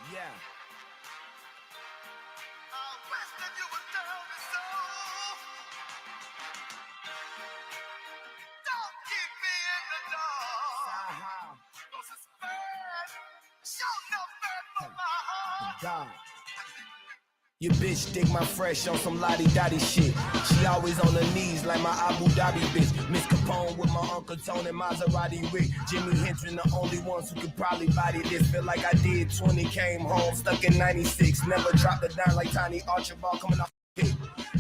Yeah. Don't keep me in the dark. Cause it's bad. Show no bad for my heart. God. Your bitch dig my fresh on some lottie-dottie shit. She always on her knees like my Abu Dhabi bitch. Miss Capone with my Uncle Tony, Maserati Rick. Jimi Hendrix, the only ones who could probably body this. Feel like I did 20, came home, stuck in 96. Never dropped it down like Tiny Archibald coming off.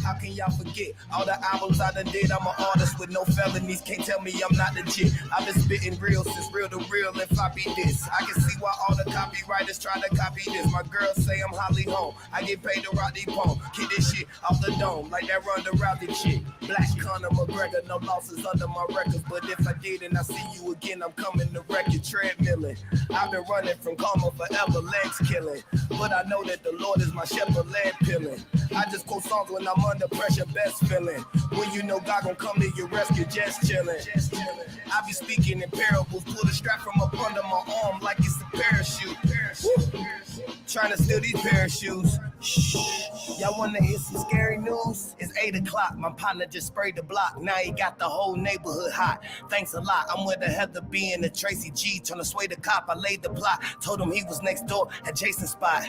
How can y'all forget all the albums I done did? I'm an artist with no felonies, can't tell me I'm not legit. I've been spitting real since real to real. If I be this, I can see why all the copywriters try to copy this. My girls say I'm Holly Home, I get paid to rock the poem. Kick this shit off the dome like that Ronda Rousey chick. Black Conor McGregor, no losses under my records. But if I did and I see you again, I'm coming to wreck your treadmilling. I've been running from karma forever, legs killing. But I know that the Lord is my shepherd, lead pilling. I just quote songs when I'm under pressure, best feeling. When you know God gon' come to your rescue, just chillin'. I be speaking in parables, pull the strap from up under my arm like it's a parachute. Trying to steal these parachutes. Shh. Y'all wanna hear some scary news? It's 8 o'clock, my partner just sprayed the block. Now he got the whole neighborhood hot. Thanks a lot, I'm with the Heather B and the Tracy G. Trying to sway the cop, I laid the plot. Told him he was next door at Jason's spot.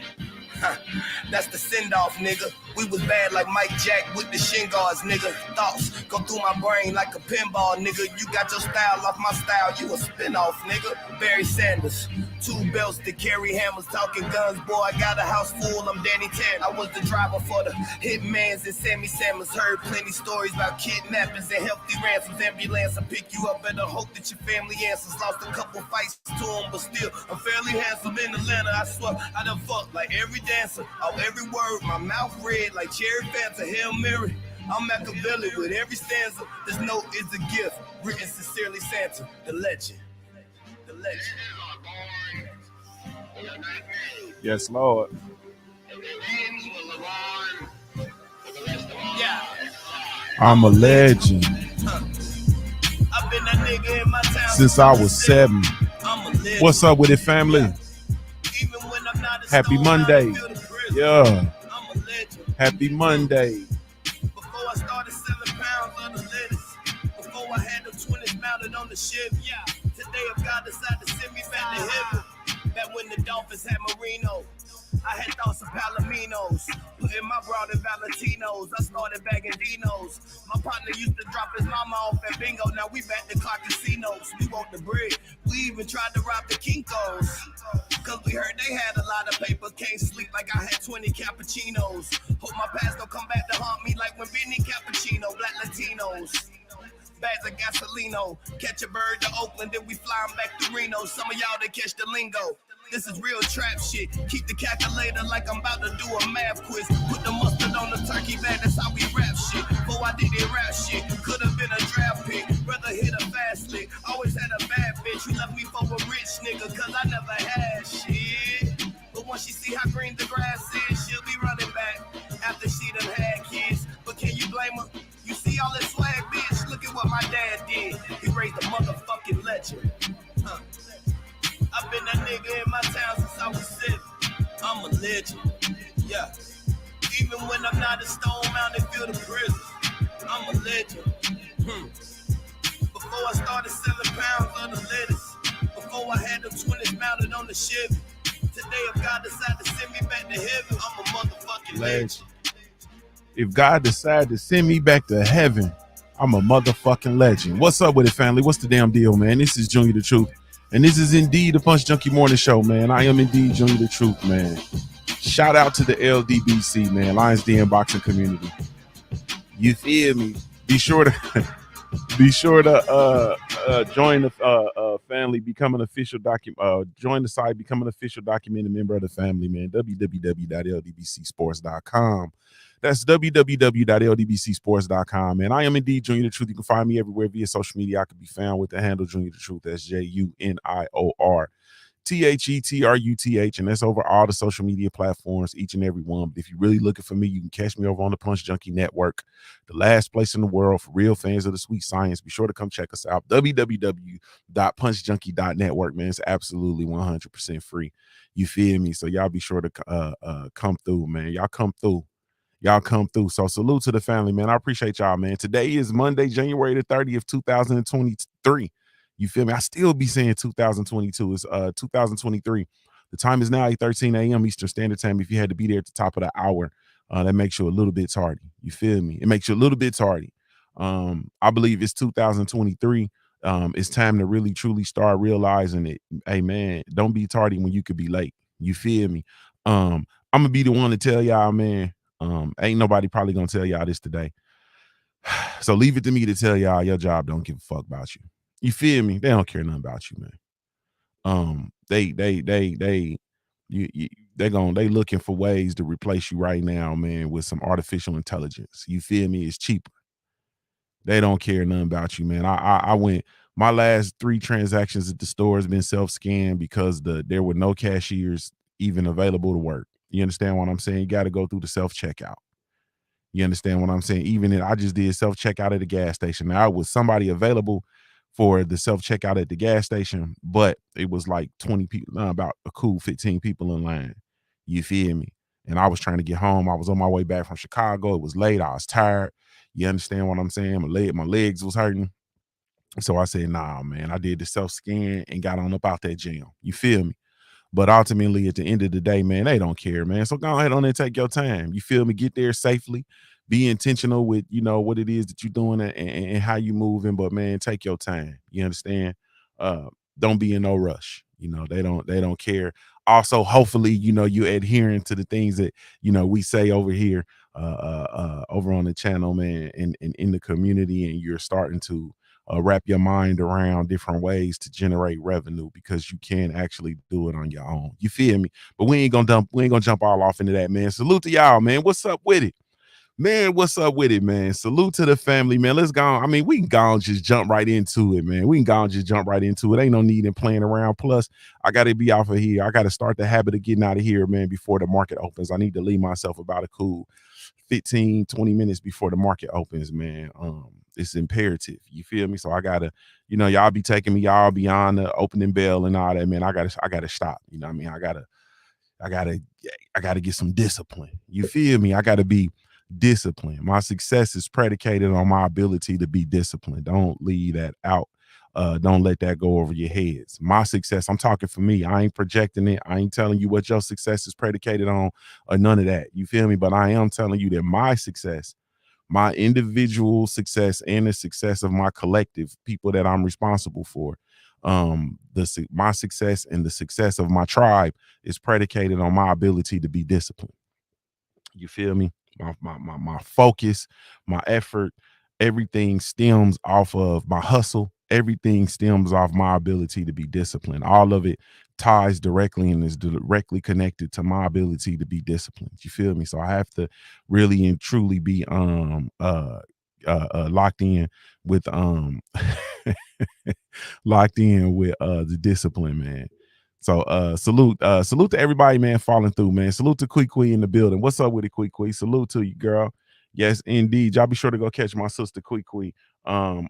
That's the send-off, nigga. We was bad like Mike Jack with the shin guards, nigga. Thoughts go through my brain like a pinball, nigga. You got your style off my style, you a spin-off, nigga. Barry Sanders, 2 belts to carry hammers, talking guns, boy. I got a house full, I'm Danny Tan. I was the driver for the Hitmans and Sammy Sammons. Heard plenty stories about kidnappings and healthy ransoms. Ambulance, I pick you up, better hope that your family answers. Lost a couple fights to them, but still, I'm fairly handsome in Atlanta. I swear, I done fucked like every dancer. Oh, every word, my mouth red like Cherry Fanta, Hail Mary. I'm Machiavelli with every stanza. This note is a gift, written sincerely Santa, the legend. The legend. Yes, Lord. Yeah. I'm a legend. I've been a nigga in my town Since I was 7. I'm a legend. What's up with it, family? Even when I'm not a Happy stone, Monday. I feel the prison. Yeah. I'm a legend. Happy Monday. Before I started selling pounds of the lettuce, before I had the 20s mounted on the ship, yeah. Today if God decided to send me back to heaven, back when the Dolphins had Marino, I had thoughts of Palominos, putting my broad in Valentinos. I started bagging Dinos. My partner used to drop his mama off at bingo. Now we back to clock casinos. We want the bread. We even tried to rob the Kinkos, cause we heard they had a lot of paper. Can't sleep like I had 20 cappuccinos. Hope my past don't come back to haunt me like when Benny Cappuccino, black Latinos. Bags of gasolino, catch a bird to Oakland, then we fly them back to Reno. Some of y'all that catch the lingo. This is real trap shit. Keep the calculator like I'm about to do a math quiz. Put the mustard on the turkey bag, that's how we rap shit. Before I did it rap shit, could have been a draft pick. Rather hit a fast lick. Always had a bad bitch. You left me for a rich nigga, cause I never had shit. But once she see how green the grass is, she'll be running back after she done had kids. But can you blame her? You see all this swag, bitch? Look at what my dad did. He raised a motherfucking legend. I've been a nigga in my town since I was 7. I'm a legend. Yeah. Even when I'm not a stone mounted field of prison, I'm a legend. Before I started selling pounds of the lettuce, before I had the 20s mounted on the Chevy, today if God decided to send me back to heaven, I'm a motherfucking legend. If God decided to send me back to heaven, I'm a motherfucking legend. What's up with it, family? What's the damn deal, man? This is Junkie the Truth. And this is indeed the Punch Junkie Morning Show, man. I am indeed Junkie the Truth, man. Shout out to the LDBC, man, Lions Den Boxing Community. You feel me? Be sure to join the family, become an official join the site, become an official documented member of the family, man. www.ldbcsports.com. That's www.ldbcsports.com, man. I am indeed Junior the Truth. You can find me everywhere via social media. I can be found with the handle Junior the Truth. That's JUNIOR TheTruth, and that's over all the social media platforms, each and every one. But if you're really looking for me, you can catch me over on the Punch Junkie Network, the last place in the world for real fans of the sweet science. Be sure to come check us out. www.punchjunkie.network, man. It's absolutely 100% free. You feel me? So y'all be sure to come through, man. Y'all come through. So salute to the family, man. I appreciate y'all, man. Today is Monday, January the 30th, 2023. You feel me? I still be saying 2022. It's 2023. The time is now 8:13 a.m. Eastern Standard Time. If you had to be there at the top of the hour, that makes you a little bit tardy. You feel me? It makes you a little bit tardy. I believe it's 2023. It's time to really, truly start realizing it. Hey, man, don't be tardy when you could be late. You feel me? I'm going to be the one to tell y'all, man, ain't nobody probably going to tell y'all this today. So leave it to me to tell y'all your job don't give a fuck about you. You feel me? They don't care nothing about you, man. They looking for ways to replace you right now, man, with some artificial intelligence. You feel me? It's cheaper. They don't care nothing about you, man. I went, my last 3 transactions at the store has been self-scanned because there were no cashiers even available to work. You understand what I'm saying? You got to go through the self-checkout. You understand what I'm saying? Even I just did self-checkout at the gas station. Now, was somebody available for the self-checkout at the gas station, but it was like 20 people, about a cool 15 people in line. You feel me? And I was trying to get home. I was on my way back from Chicago. It was late. I was tired. You understand what I'm saying? My legs was hurting. So I said, nah, man, I did the self-scan and got on up out that jam. You feel me? But ultimately, at the end of the day, man, they don't care, man. So go ahead on and take your time. You feel me? Get there safely. Be intentional with, what it is that you're doing and how you moving. But, man, take your time. You understand? Don't be in no rush. They don't care. Also, hopefully, you're adhering to the things that, we say over here, over on the channel, man, and in the community, and you're starting to wrap your mind around different ways to generate revenue, because you can actually do it on your own. You feel me? But we ain't gonna jump all off into that, man. Salute to y'all, man. What's up with it? Man, what's up with it, man? Salute to the family, man. Let's go. I mean, we can go and just jump right into it, man. Ain't no need in playing around. Plus, I got to be off of here. I got to start the habit of getting out of here, man, before the market opens. I need to leave myself about a cool 15, 20 minutes before the market opens, man. It's imperative. You feel me? So I gotta, y'all be taking me y'all beyond the opening bell and all that, man. I gotta stop. I gotta get some discipline. You feel me? I gotta be disciplined. My success is predicated on my ability to be disciplined. Don't leave that out. Don't let that go over your heads. My success, I'm talking for me. I ain't projecting it. I ain't telling you what your success is predicated on or none of that. You feel me? But I am telling you that my success, my individual success, and the success of my collective people that I'm responsible for, my success and the success of my tribe is predicated on my ability to be disciplined. You feel me? My focus, my effort, everything stems off of my hustle. Everything stems off my ability to be disciplined. All of it ties directly and is directly connected to my ability to be disciplined. You feel me? So I have to really and truly be locked in with the discipline, man. So salute to everybody, man, falling through, man. Salute to Quee in the building. What's up with it, Quee? Salute to you, girl. Yes, indeed. Y'all be sure to go catch my sister Quee on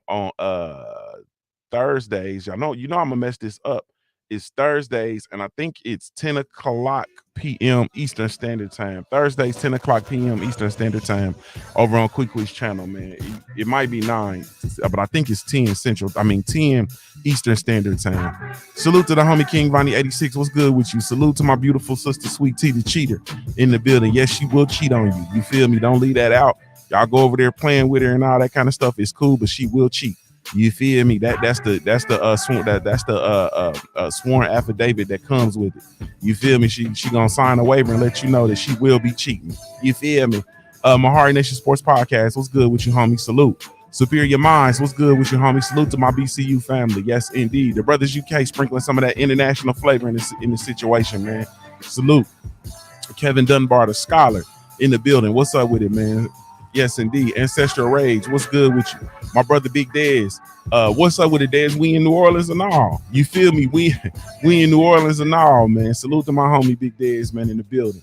Thursdays. Y'all know, I'm gonna mess this up. It's Thursdays, and I think it's 10 o'clock p.m. Eastern Standard Time. Thursdays, 10 o'clock p.m. Eastern Standard Time over on Quee's channel, man. It might be 9, but I think it's 10 10 Eastern Standard Time. Salute to the homie King Ronnie 86. What's good with you? Salute to my beautiful sister Sweet Tea the Cheater in the building. Yes, she will cheat on you. You feel me? Don't leave that out. Y'all go over there playing with her and all that kind of stuff. It's cool, but she will cheat. You feel me? That's the sworn affidavit that comes with it. You feel me? She gonna sign a waiver and let you know that she will be cheating. You feel me? Mahari Nation Sports Podcast. What's good with you, homie? Salute. Superior Minds. What's good with you, homie? Salute to my BCU family. Yes, indeed. The Brothers UK sprinkling some of that international flavor in the situation, man. Salute. Kevin Dunbar, the scholar, in the building. What's up with it, man? Yes, indeed. Ancestral Rage. What's good with you? My brother Big Dez. What's up with it, Dez? We in New Orleans and all. You feel me? We in New Orleans and all, man. Salute to my homie Big Dez, man, in the building.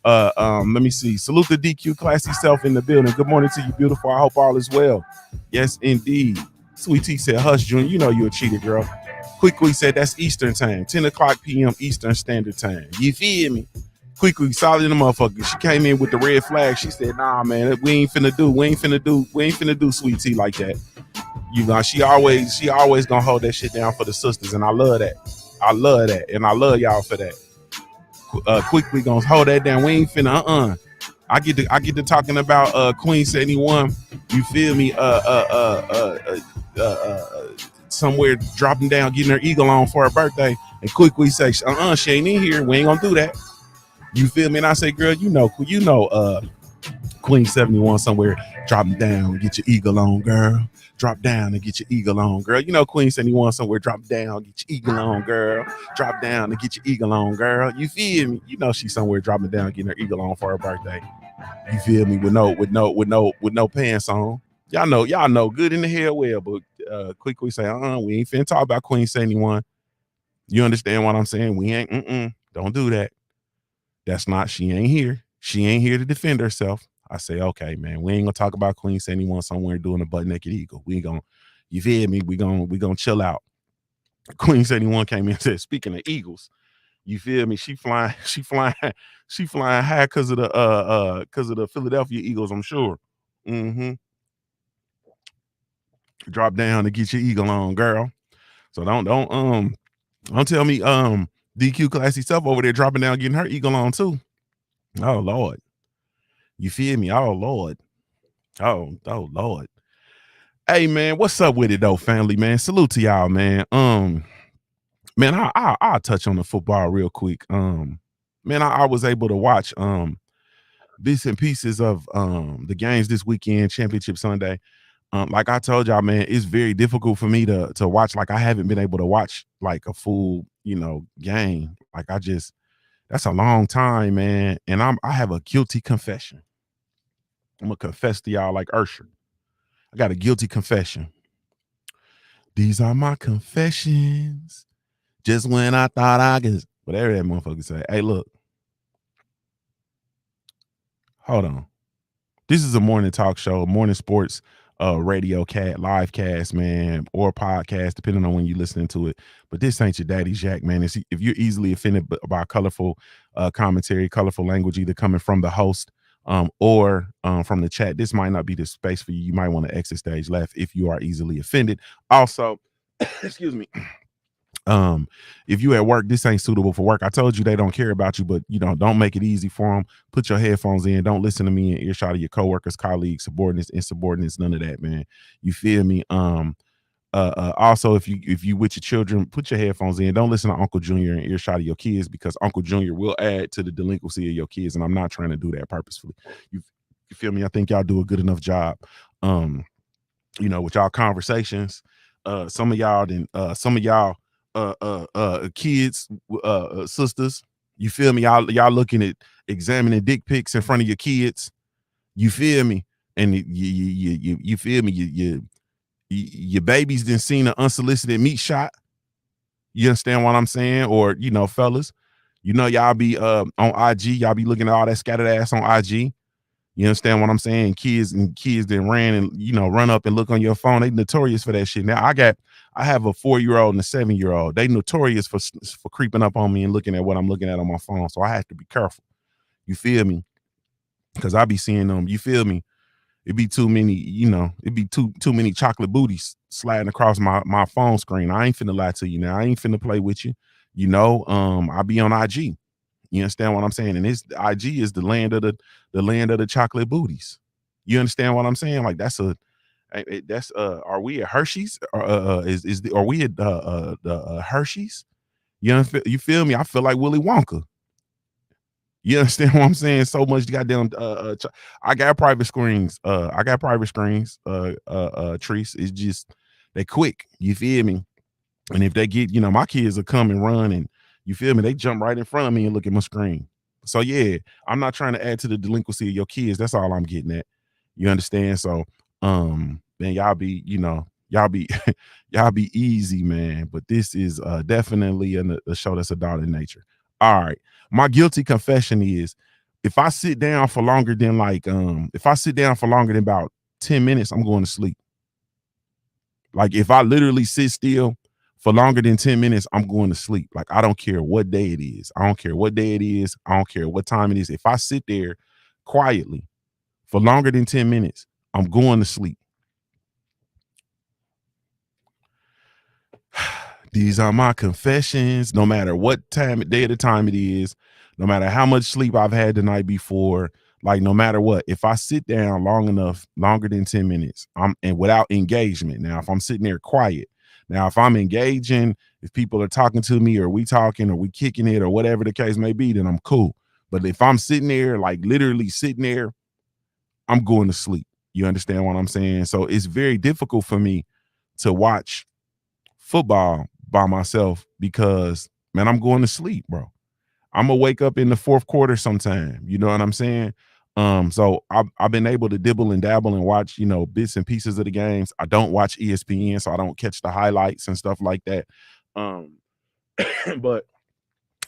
Let me see. Salute to DQ Classy Self in the building. Good morning to you, beautiful. I hope all is well. Yes, indeed. Sweet T said, Hush, June, you know you're a cheater, girl. Quickly said that's Eastern time, 10 o'clock p.m. Eastern Standard Time. You feel me? Quickly, solid in the motherfucker. She came in with the red flag. She said, "Nah, man, we ain't finna do Sweet Tea like that." You know, she always gonna hold that shit down for the sisters, and I love that. I love that, and I love y'all for that. Quickly gonna hold that down. We ain't finna. I get to talking about Queen 71. You feel me? Somewhere dropping down, getting her eagle on for her birthday, and quickly say, she ain't in here. We ain't gonna do that. You feel me? And I say, girl, Queen 71 somewhere, dropping down, get your eagle on, girl. Drop down and get your eagle on, girl. You know, Queen 71 somewhere, drop down, get your eagle on, girl. Drop down and get your eagle on, girl. You feel me? You know, she's somewhere dropping down, getting her eagle on for her birthday. You feel me? With no pants on. Y'all know good in the hell well, but quickly say, we ain't finna talk about Queen 71. You understand what I'm saying? We ain't, don't do that. She ain't here. She ain't here to defend herself. I say, okay, man, we ain't gonna talk about Queen 71 somewhere doing a butt naked eagle. We ain't gonna, you feel me? We gonna chill out. Queen 71 came in and said, speaking of eagles, you feel me? She flying high because of the Philadelphia Eagles, I'm sure. Drop down to get your eagle on, girl. So don't tell me DQ Classy Self over there dropping down, getting her eagle on too. Oh Lord. You feel me? Oh Lord. Oh Lord. Hey man, what's up with it though, family, man? Salute to y'all, man. Man, I'll touch on the football real quick. Man, I was able to watch bits and pieces of the games this weekend, Championship Sunday. Like I told y'all, man, it's very difficult for me to watch. Like I haven't been able to watch like a full, game. Like that's a long time, man. And I have a guilty confession. I'm gonna confess to y'all like Ursher. I got a guilty confession. These are my confessions. Just when I thought I could, whatever that motherfucker say. Hey, look. Hold on. This is a morning talk show, morning sports radio live cast, man, or podcast, depending on when you're listening to it. But this ain't your daddy Jack, man. If you're easily offended by colorful commentary, colorful language, either coming from the host or from the chat, this might not be the space for you. You might want to exit stage left if you are easily offended. Also, excuse me. If you at work, this ain't suitable for work. I told you they don't care about you, but don't make it easy for them. Put your headphones in. Don't listen to me in earshot of your coworkers, colleagues, subordinates, insubordinates, none of that, man. You feel me? Also, if you with your children, put your headphones in. Don't listen to Uncle Junior in earshot of your kids, because Uncle Junior will add to the delinquency of your kids, and I'm not trying to do that purposefully. You feel me? I think y'all do a good enough job. With y'all conversations. Some of y'all kids, sisters, you feel me? Y'all looking at examining dick pics in front of your kids. You feel me? And you feel me? Your babies done seen an unsolicited meat shot. You understand what I'm saying? Or fellas, y'all be on IG, y'all be looking at all that scattered ass on IG. You understand what I'm saying? Kids then ran and run up and look on your phone. They notorious for that shit. Now I have a 4-year-old and a 7-year-old. They notorious for creeping up on me and looking at what I'm looking at on my phone. So I have to be careful. You feel me? Because I be seeing them. You feel me? It'd be too many. It'd be too many chocolate booties sliding across my phone screen. I ain't finna lie to you now. I ain't finna play with you. I be on IG. You understand what I'm saying? And this IG is the land of the chocolate booties. You understand what I'm saying? Like are we at Hershey's? Are we at the Hershey's? You feel me? I feel like Willy Wonka. You understand what I'm saying? So much goddamn. I got private screens. Trees. It's just they quick. You feel me? And if they get, my kids will come and run, and you feel me? They jump right in front of me and look at my screen. So yeah, I'm not trying to add to the delinquency of your kids. That's all I'm getting at. You understand? So, man, y'all be, y'all be, y'all be easy, man. But this is definitely a show that's a daughter in nature. All right. My guilty confession is if I sit down for longer than if I sit down for longer than about 10 minutes, I'm going to sleep. Like if I literally sit still for longer than 10 minutes, I'm going to sleep. Like I don't care what day it is. I don't care what day it is. I don't care what time it is. If I sit there quietly for longer than 10 minutes, I'm going to sleep. These are my confessions. No matter what day of the time it is, no matter how much sleep I've had the night before, like no matter what, if I sit down long enough, longer than 10 minutes, and without engagement. Now, if I'm sitting there quiet, now if I'm engaging, if people are talking to me or we talking or we kicking it or whatever the case may be, then I'm cool. But if I'm sitting there, like literally sitting there, I'm going to sleep. You understand what I'm saying? So it's very difficult for me to watch football by myself because, man, I'm going to sleep, bro. I'm gonna wake up in the fourth quarter sometime. You know what I'm saying? So I've been able to dibble and dabble and watch, bits and pieces of the games. I don't watch ESPN, so I don't catch the highlights and stuff like that. But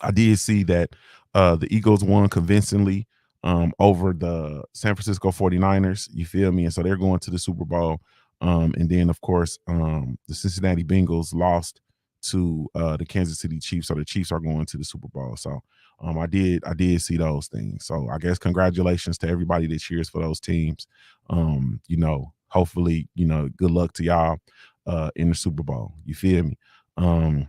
I did see that the Eagles won convincingly over the San Francisco 49ers. You feel me? And so they're going to the Super Bowl. And then, of course, the Cincinnati Bengals lost to the Kansas City Chiefs. So the Chiefs are going to the Super Bowl. So I did see those things. So I guess congratulations to everybody that cheers for those teams. Hopefully, good luck to y'all in the Super Bowl. You feel me? Am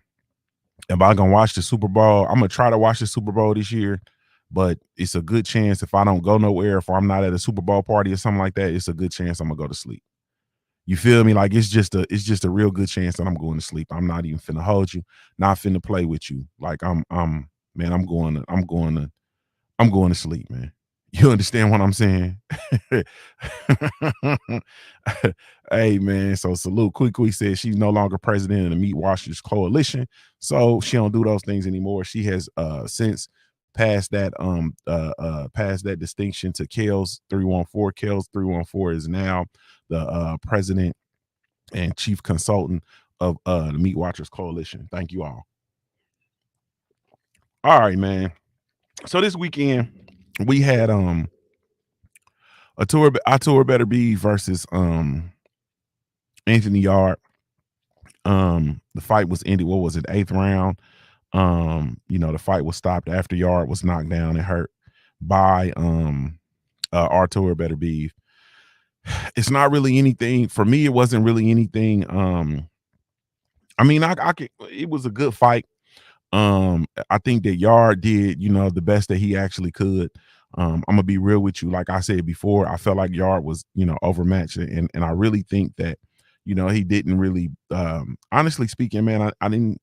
I gonna watch the Super Bowl? I'm gonna try to watch the Super Bowl this year, but it's a good chance if I don't go nowhere, if I'm not at a Super Bowl party or something like that, it's a good chance I'm gonna go to sleep. You feel me? Like it's just a real good chance that I'm going to sleep. I'm not even finna hold you, not finna play with you. Like man, I'm going to sleep, man. You understand what I'm saying? Hey, man. So salute. Quick says she's no longer president of the Meat Washers Coalition, so she don't do those things anymore. She has since passed that distinction to Kels 314. Kels 314 is now the president and chief consultant of the Meat Watchers Coalition. Thank you all. All right, man. So this weekend we had I tour Better Be versus Anthony Yard. The fight was ended, what was it, 8th round. The fight was stopped after Yard was knocked down and hurt by Artur Better Be. It's not really anything for me. It wasn't really anything. It was a good fight. I think that Yard did, the best that he actually could. I'm gonna be real with you. Like I said before, I felt like Yard was, overmatched, and I really think that, he didn't really. Honestly speaking, man, I didn't.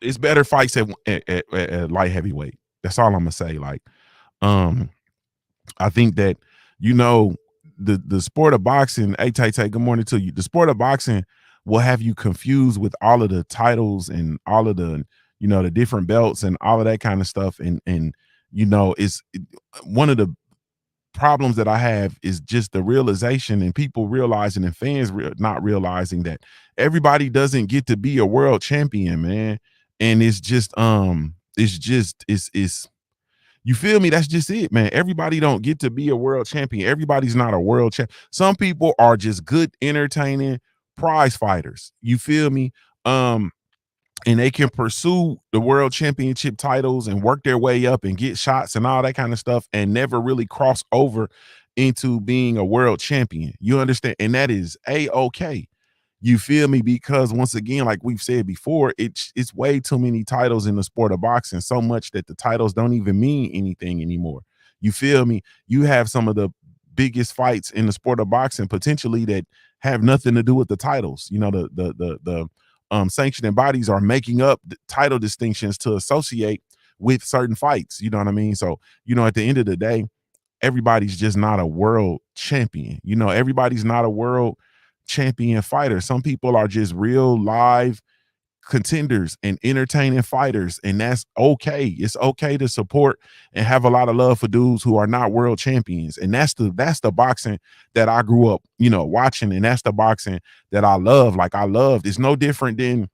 It's better fights at light heavyweight. That's all I'm gonna say. Like, I think that the sport of boxing. Hey, Tay, good morning to you. The sport of boxing will have you confused with all of the titles and all of the the different belts and all of that kind of stuff. And it's one of the problems that I have is just the realization and people realizing and fans not realizing that everybody doesn't get to be a world champion, man. And it's just it's you feel me? That's just it, man. Everybody don't get to be a world champion. Everybody's not a world champ. Some people are just good, entertaining prize fighters. You feel me? And they can pursue the world championship titles and work their way up and get shots and all that kind of stuff and never really cross over into being a world champion. You understand? And that is A-okay. You feel me? Because once again, like we've said before, it's way too many titles in the sport of boxing, so much that the titles don't even mean anything anymore. You feel me? You have some of the biggest fights in the sport of boxing potentially that have nothing to do with the titles. The sanctioning bodies are making up the title distinctions to associate with certain fights. You know what I mean? So, at the end of the day, everybody's just not a world champion. Everybody's not a world champion fighter. Some people are just real live, contenders and entertaining fighters, and that's okay. It's okay to support and have a lot of love for dudes who are not world champions, and that's the boxing that I grew up, watching, and that's the boxing that I love. Like, I loved. It's no different than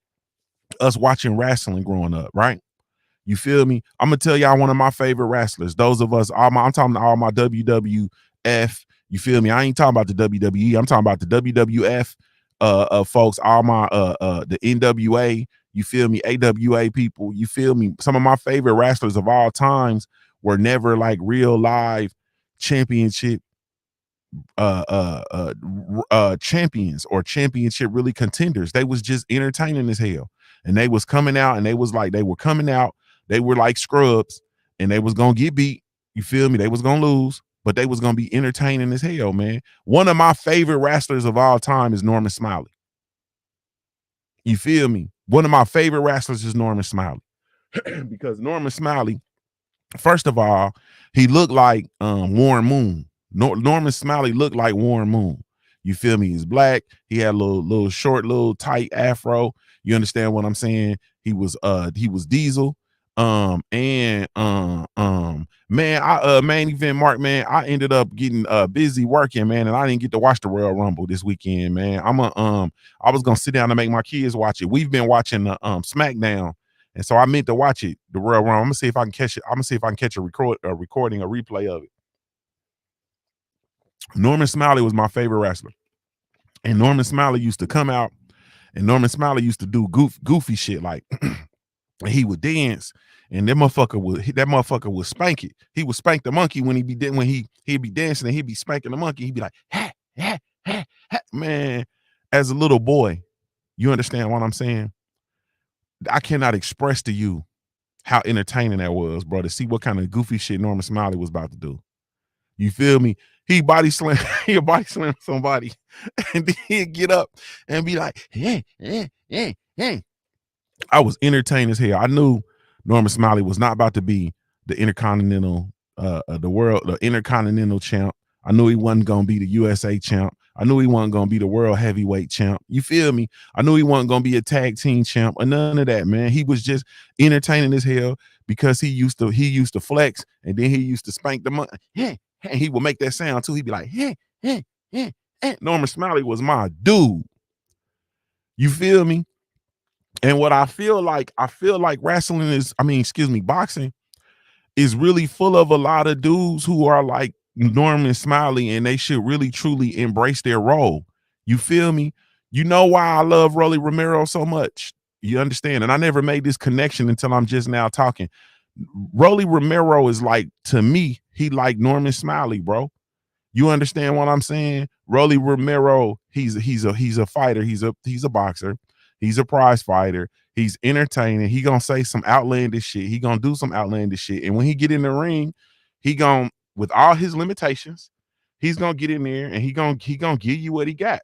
us watching wrestling growing up, right? You feel me? I'm gonna tell y'all one of my favorite wrestlers. Those of us, I'm talking to all my WWF. You feel me? I ain't talking about the WWE. I'm talking about the WWF folks, all my the NWA. You feel me? AWA people. You feel me? Some of my favorite wrestlers of all times were never like real live championship champions or championship really contenders. They was just entertaining as hell, and they was coming out, and they were coming out. They were like scrubs, and they was gonna get beat. You feel me? They was gonna lose, but they was gonna be entertaining as hell, man. One of my favorite wrestlers of all time is Norman Smiley. You feel me? One of my favorite wrestlers is Norman Smiley. Because Norman Smiley, first of all, he looked like Warren Moon. Norman Smiley looked like Warren Moon. You feel me? He's black. He had a little short, little tight afro. You understand what I'm saying? He was Diesel. Man, main event Mark, man, I ended up getting busy working, man, and I didn't get to watch the Royal Rumble this weekend, man. I was gonna sit down and make my kids watch it. We've been watching the SmackDown, and so I meant to watch it, the Royal Rumble. I'm gonna see if I can catch it. I'm gonna see if I can catch a recording, a replay of it. Norman Smiley was my favorite wrestler, and Norman Smiley used to come out, and Norman Smiley used to do goofy shit, like he would dance, and that motherfucker would spank it. He would spank the monkey when he'd be dancing, and he'd be spanking the monkey. He'd be like, ha, ha, ha, ha. Man, as a little boy, you understand what I'm saying? I cannot express to you how entertaining that was, bro, to see what kind of goofy shit Norman Smiley was about to do. You feel me? He'd body slam somebody, and then he'd get up and be like, hey. I was entertained as hell. I knew Norman Smiley was not about to be the Intercontinental champ. I knew he wasn't going to be the USA champ. I knew he wasn't going to be the world heavyweight champ. You feel me? I knew he wasn't going to be a tag team champ or none of that, man. He was just entertaining as hell because he used to flex, and then he used to spank the money. And he would make that sound too. He'd be like, Norman Smiley was my dude. You feel me? And what I feel like boxing is really full of a lot of dudes who are like Norman Smiley, and they should really truly embrace their role. You feel me? You know why I love Rolly Romero so much? You understand? And I never made this connection until I'm just now talking. Rolly Romero is like, to me, he like Norman Smiley, bro. You understand what I'm saying? Rolly Romero, he's a fighter, he's a boxer, he's a prize fighter, he's entertaining, he gonna say some outlandish shit, he gonna do some outlandish shit, and when he get in the ring, he gonna, with all his limitations, he's gonna get in there and he gonna give you what he got.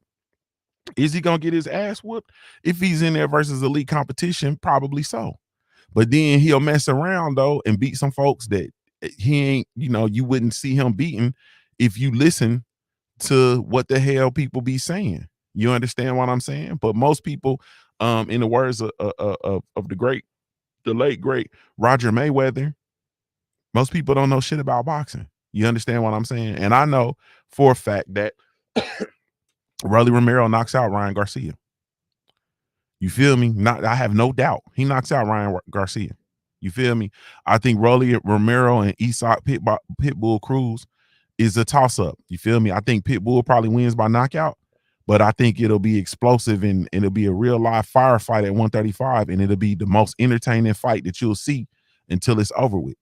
Is he gonna get his ass whooped? If he's in there versus elite competition, probably so. But then he'll mess around though and beat some folks that he ain't, you wouldn't see him beating if you listen to what the hell people be saying. You understand what I'm saying? But most people, in the words of the late great Roger Mayweather, most people don't know shit about boxing. You understand what I'm saying? And I know for a fact that Rolly Romero knocks out Ryan Garcia. You feel me? I have no doubt he knocks out Ryan Garcia. You feel me? I think Rolly Romero and Isak Pitbull Cruz is a toss-up. You feel me? I think Pitbull probably wins by knockout, but I think it'll be explosive, and it'll be a real live firefight at 135, and it'll be the most entertaining fight that you'll see until it's over with.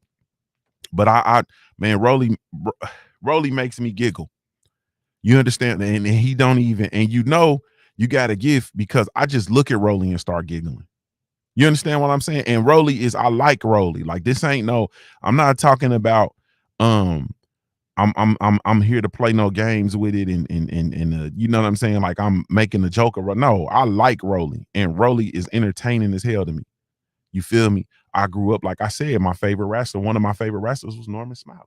But man, Rolly makes me giggle. You understand? And he don't even, and you got to give, because I just look at Rolly and start giggling. You understand what I'm saying? And I like Rolly. Like, this ain't I'm not talking about, I'm here to play no games with it, and you know what I'm saying? Like, I'm making a joke of, no, I like Rolly, and Rolly is entertaining as hell to me. You feel me? I grew up, like I said, one of my favorite wrestlers was Norman Smiley.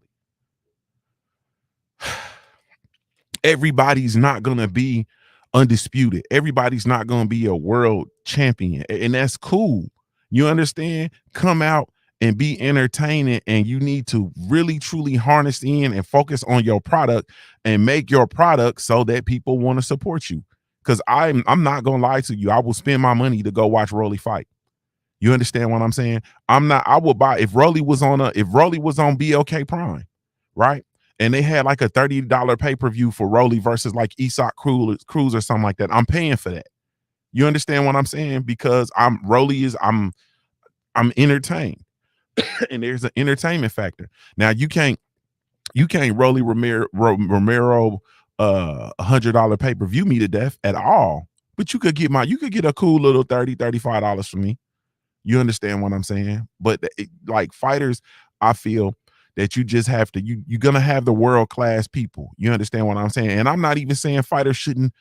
Everybody's not gonna be undisputed. Everybody's not going to be a world champion, and that's cool. You understand? Come out and be entertaining, and you need to really truly harness in and focus on your product and make your product so that people want to support you. Because I'm not gonna lie to you, I will spend my money to go watch Rolly fight. You understand what I'm saying? I would buy if Rolly was on BLK Prime, right? And they had like a $30 pay-per-view for Rolly versus like Isak Cruz or something like that. I'm paying for that. You understand what I'm saying? Because I'm entertained. And there's an entertainment factor. Now you can't Rolly Romero $100 pay-per-view me to death at all. But you could get a cool little $35 from me. You understand what I'm saying? But like fighters, I feel that you just have to you're gonna have the world-class people. You understand what I'm saying? And I'm not even saying fighters shouldn't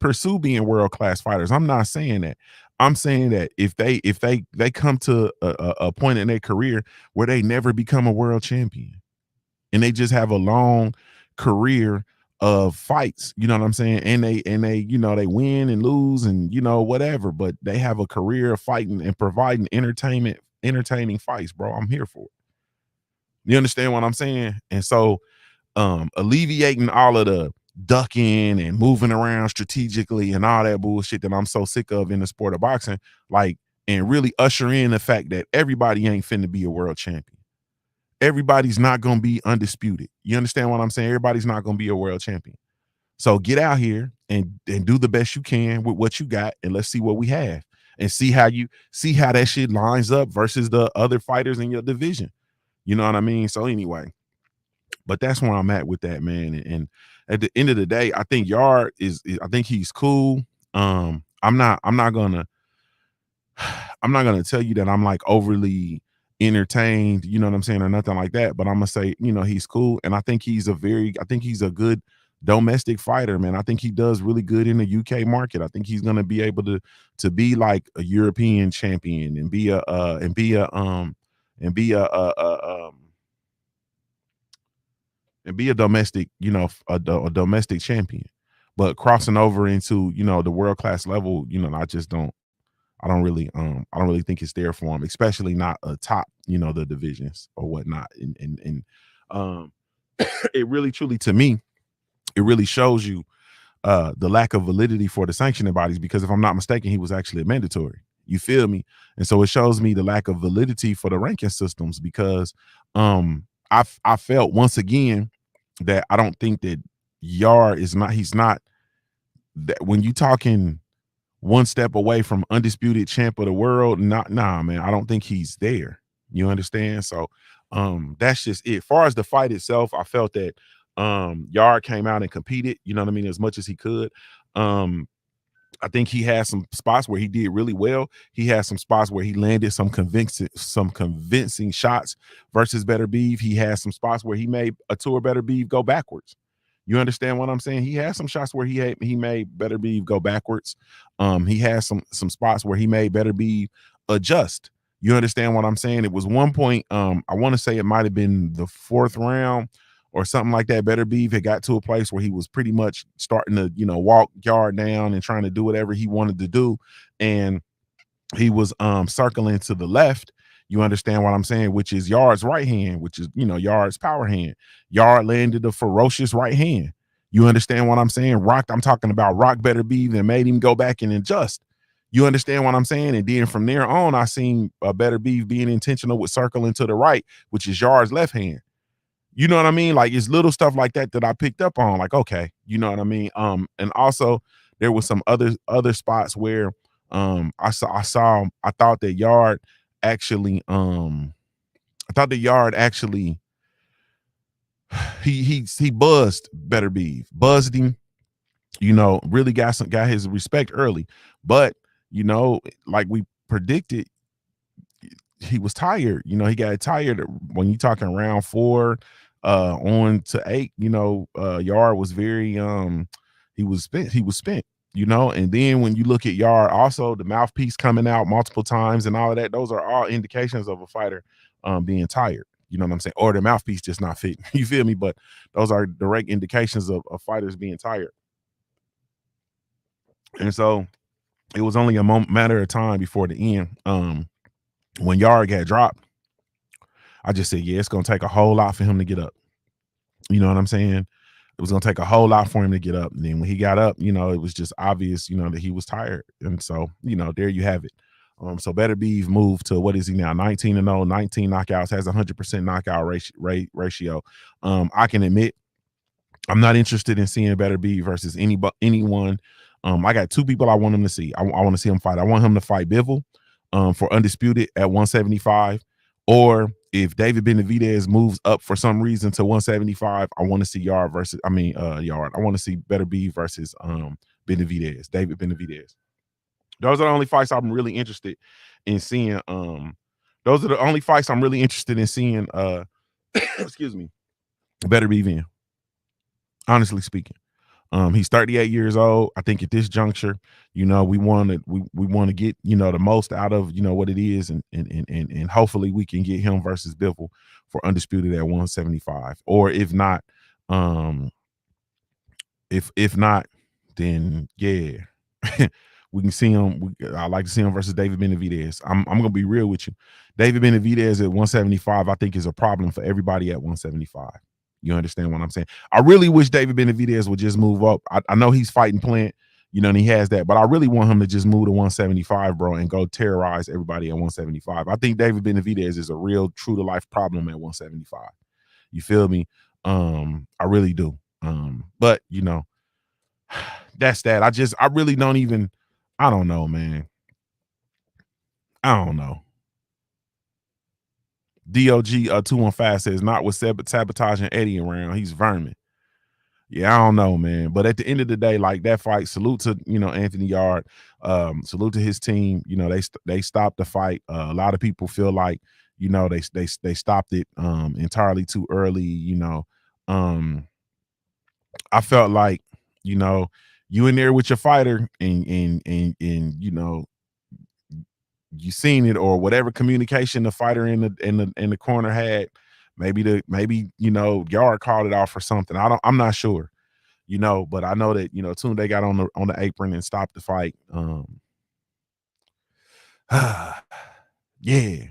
pursue being world-class fighters. I'm not saying that. I'm saying that if they come to a point in their career where they never become a world champion and they just have a long career of fights, you know what I'm saying? And they they win and lose and whatever, but they have a career of fighting and providing entertaining fights, bro. I'm here for it. You understand what I'm saying? And so alleviating all of the ducking and moving around strategically and all that bullshit that I'm so sick of in the sport of boxing, and really usher in the fact that everybody ain't finna be a world champion. Everybody's not gonna be undisputed. You understand what I'm saying? Everybody's not gonna be a world champion. So get out here and do the best you can with what you got, and let's see what we have and see how that shit lines up versus the other fighters in your division. You know what I mean? So anyway, but that's where I'm at with that, man. And at the end of the day, I think Yard I think he's cool. I'm not gonna tell you that I'm like overly entertained, you know what I'm saying, or nothing like that. But I'm gonna say, he's cool. And I think he's a good domestic fighter, man. I think he does really good in the UK market. I think he's gonna be able to be like a European champion and be a domestic, a domestic champion. But crossing over into, the world class level, I don't really think it's there for him, especially not atop, the divisions or whatnot. And it really truly, to me, it really shows you the lack of validity for the sanctioning bodies, because if I'm not mistaken, he was actually a mandatory. You feel me? And so it shows me the lack of validity for the ranking systems, because I felt once again that I don't think that he's not that when you talking one step away from undisputed champ of the world. Nah, man, I don't think he's there. You understand? So that's just it. As far as the fight itself, I felt that Yard came out and competed, you know what I mean, as much as he could. I think he had some spots where he did really well. He had some spots where he landed some convincing shots versus Better Beef. He had some spots where he made a tour Better Beef go backwards. You understand what I'm saying? He had some shots where he made Better Beef go backwards. He had some spots where he made Better Beef adjust. You understand what I'm saying? It was one point, I want to say it might have been the 4th round or something like that. Better Beef had got to a place where he was pretty much starting to, walk Yard down and trying to do whatever he wanted to do. And he was circling to the left. You understand what I'm saying? Which is Yard's right hand, which is, Yard's power hand. Yard landed a ferocious right hand. You understand what I'm saying? I'm talking about rock Better Beef and made him go back and adjust. You understand what I'm saying? And then from there on, I seen Better Beef being intentional with circling to the right, which is Yard's left hand. You know what I mean? Like, it's little stuff like that I picked up on. Like, okay, you know what I mean? And also there was some other spots where I thought that Yard actually he buzzed Better Beef, buzzed him, really got his respect early. But like we predicted, he was tired. He got tired when you talking round 4 on to 8. Yard was very he was spent. And then when you look at Yard, also the mouthpiece coming out multiple times and all of that, those are all indications of a fighter being tired. You know what I'm saying? Or the mouthpiece just not fitting. You feel me? But those are direct indications of fighters being tired. And so it was only a matter of time before the end. When Yard got dropped, I just said, yeah, it's gonna take a whole lot for him to get up. You know what I'm saying? It was gonna take a whole lot for him to get up. And then when he got up, it was just obvious, that he was tired. And so, there you have it. So Better Beef moved to, what is he now? 19-0, 19 knockouts, has 100% knockout ratio. I can admit I'm not interested in seeing Better Beef versus anyone. I got two people I want him to see. I want to see him fight. I want him to fight Bivol for undisputed at 175, or if David Benavidez moves up for some reason to 175, I want to see Yard. I want to see Better Beef versus Benavidez, David Benavidez. Those are the only fights I'm really interested in seeing. Those are the only fights I'm really interested in seeing. Excuse me, Better Beef in. Honestly speaking. He's 38 years old. I think at this juncture, we want to get, the most out of, what it is. And hopefully we can get him versus Bivol for undisputed at 175. Or if not, if not, then yeah, we can see him. I like to see him versus David Benavidez. I'm gonna be real with you. David Benavidez at 175, I think, is a problem for everybody at 175. You understand what I'm saying? I really wish David Benavidez would just move up. I know he's fighting Plant, and he has that, but I really want him to just move to 175, bro, and go terrorize everybody at 175. I think David Benavidez is a real true to life problem at 175. You feel me? I really do. But that's that. I really don't even, I don't know, man. I don't know. DOG 215 says, not with sabotaging Eddie around. He's vermin. Yeah, I don't know, man. But at the end of the day, like that fight, salute to, Anthony Yard. Salute to his team. They stopped the fight. A lot of people feel like, they stopped it entirely too early, I felt like, you in there with your fighter and you seen it, or whatever communication the fighter in the corner had. Maybe Yard called it off or something. I'm not sure, but I know that, Tunde got on the apron and stopped the fight. Yeah.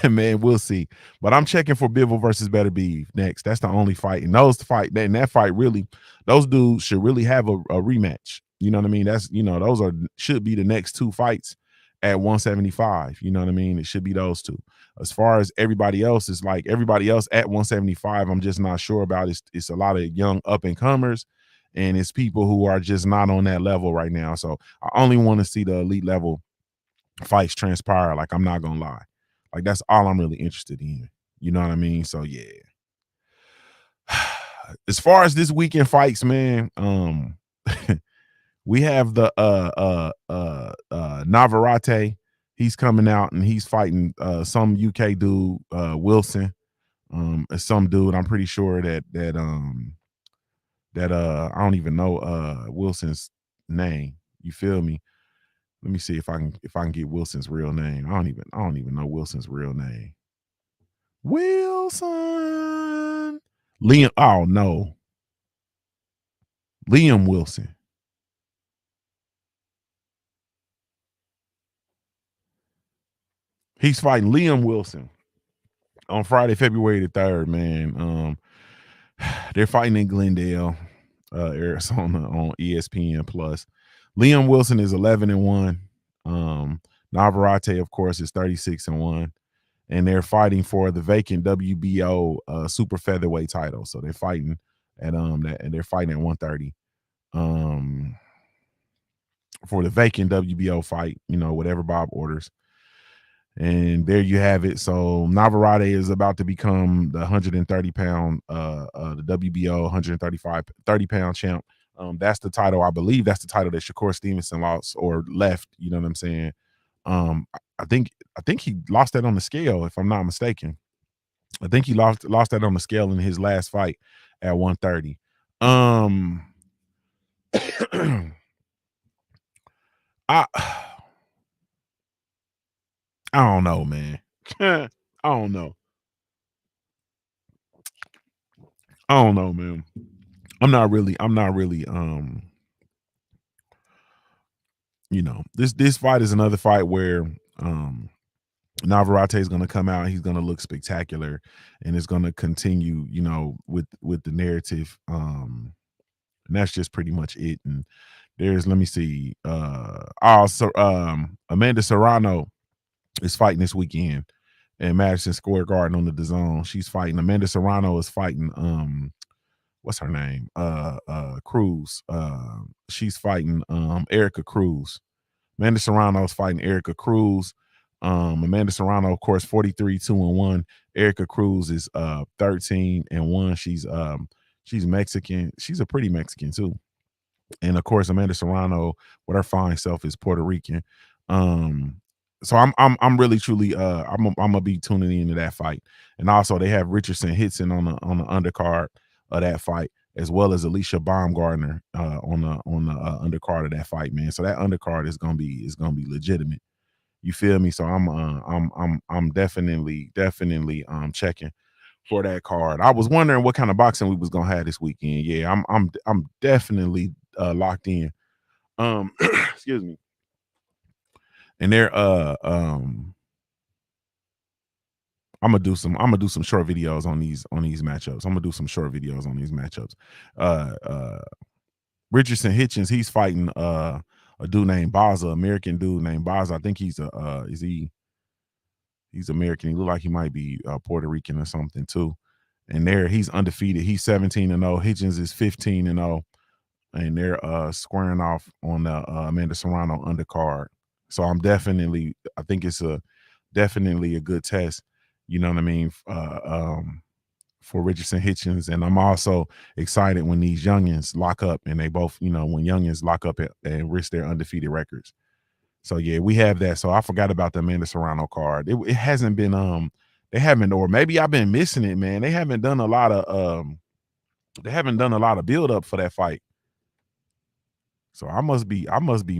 Man, we'll see. But I'm checking for Bivol versus Better Beef next. That's the only fight. And that fight really, those dudes should really have a rematch. You know what I mean? That's, those should be the next two fights at 175. You know what I mean? It should be those two. As far as everybody else, is like everybody else at 175, I'm just not sure about. It's a lot of young up and comers, and it's people who are just not on that level right now. So I only want to see the elite level fights transpire. Like, I'm not gonna lie. Like, that's all I'm really interested in. You know what I mean? So yeah. As far as this weekend fights, man, we have the Navarrete. He's coming out and he's fighting some UK dude, Wilson. Some dude, I'm pretty sure that I don't even know Wilson's name. You feel me? Let me see if I can get Wilson's real name. I don't even know Wilson's real name. Wilson. Liam. Oh no. Liam Wilson. He's fighting Liam Wilson on Friday, February the 3rd, man. They're fighting in Glendale, Arizona on ESPN Plus. Liam Wilson is 11-1. Navarrete, of course, is 36-1. And they're fighting for the vacant WBO super featherweight title. So they're fighting at and they're fighting at 130. For the vacant WBO fight, whatever Bob orders. And there you have it. So Navarrete is about to become the 130-pound, the WBO 30-pound champ. That's the title. I believe that's the title that Shakur Stevenson lost or left. You know what I'm saying? I think he lost that on the scale, if I'm not mistaken. I think he lost that on the scale in his last fight at 130. I don't know, man. I don't know. I don't know, man. I'm not really this fight is another fight where Navarrete is going to come out. He's going to look spectacular, and it's going to continue, with the narrative. And that's just pretty much it. And let me see. Also, Amanda Serrano is fighting this weekend in Madison Square Garden on the DAZN. She's fighting. Amanda Serrano is fighting. What's her name? Cruz. She's fighting Erica Cruz. Amanda Serrano is fighting Erica Cruz. Amanda Serrano, of course, 43-2-1. Erica Cruz is 13-1. She's Mexican. She's a pretty Mexican too. And of course, Amanda Serrano, with her fine self, is Puerto Rican. So I'm really truly I'm gonna be tuning into that fight. And also they have Richardson Hitson on the undercard of that fight, as well as Alicia Baumgartner on the undercard of that fight, man. So that undercard is gonna be legitimate. You feel me? So I'm definitely checking for that card. I was wondering what kind of boxing we was gonna have this weekend. Yeah, I'm definitely locked in. Excuse me. And they're I'm gonna do some short videos on these matchups. I'm gonna do some short videos on these matchups. Richardson Hitchens, he's fighting a dude named Baza, American dude named Baza. I think he's he's American. He look like he might be Puerto Rican or something too. And he's undefeated. He's 17-0. Hitchens is 15-0. And they're squaring off on the Amanda Serrano undercard. So I think it's definitely a good test. You know what I mean? For Richardson Hitchens. And I'm also excited when these youngins lock up and they both, when youngins lock up and risk their undefeated records. So yeah, we have that. So I forgot about the Amanda Serrano card. It hasn't been they haven't, or maybe I've been missing it, man. They haven't done a lot of build up for that fight. So I must be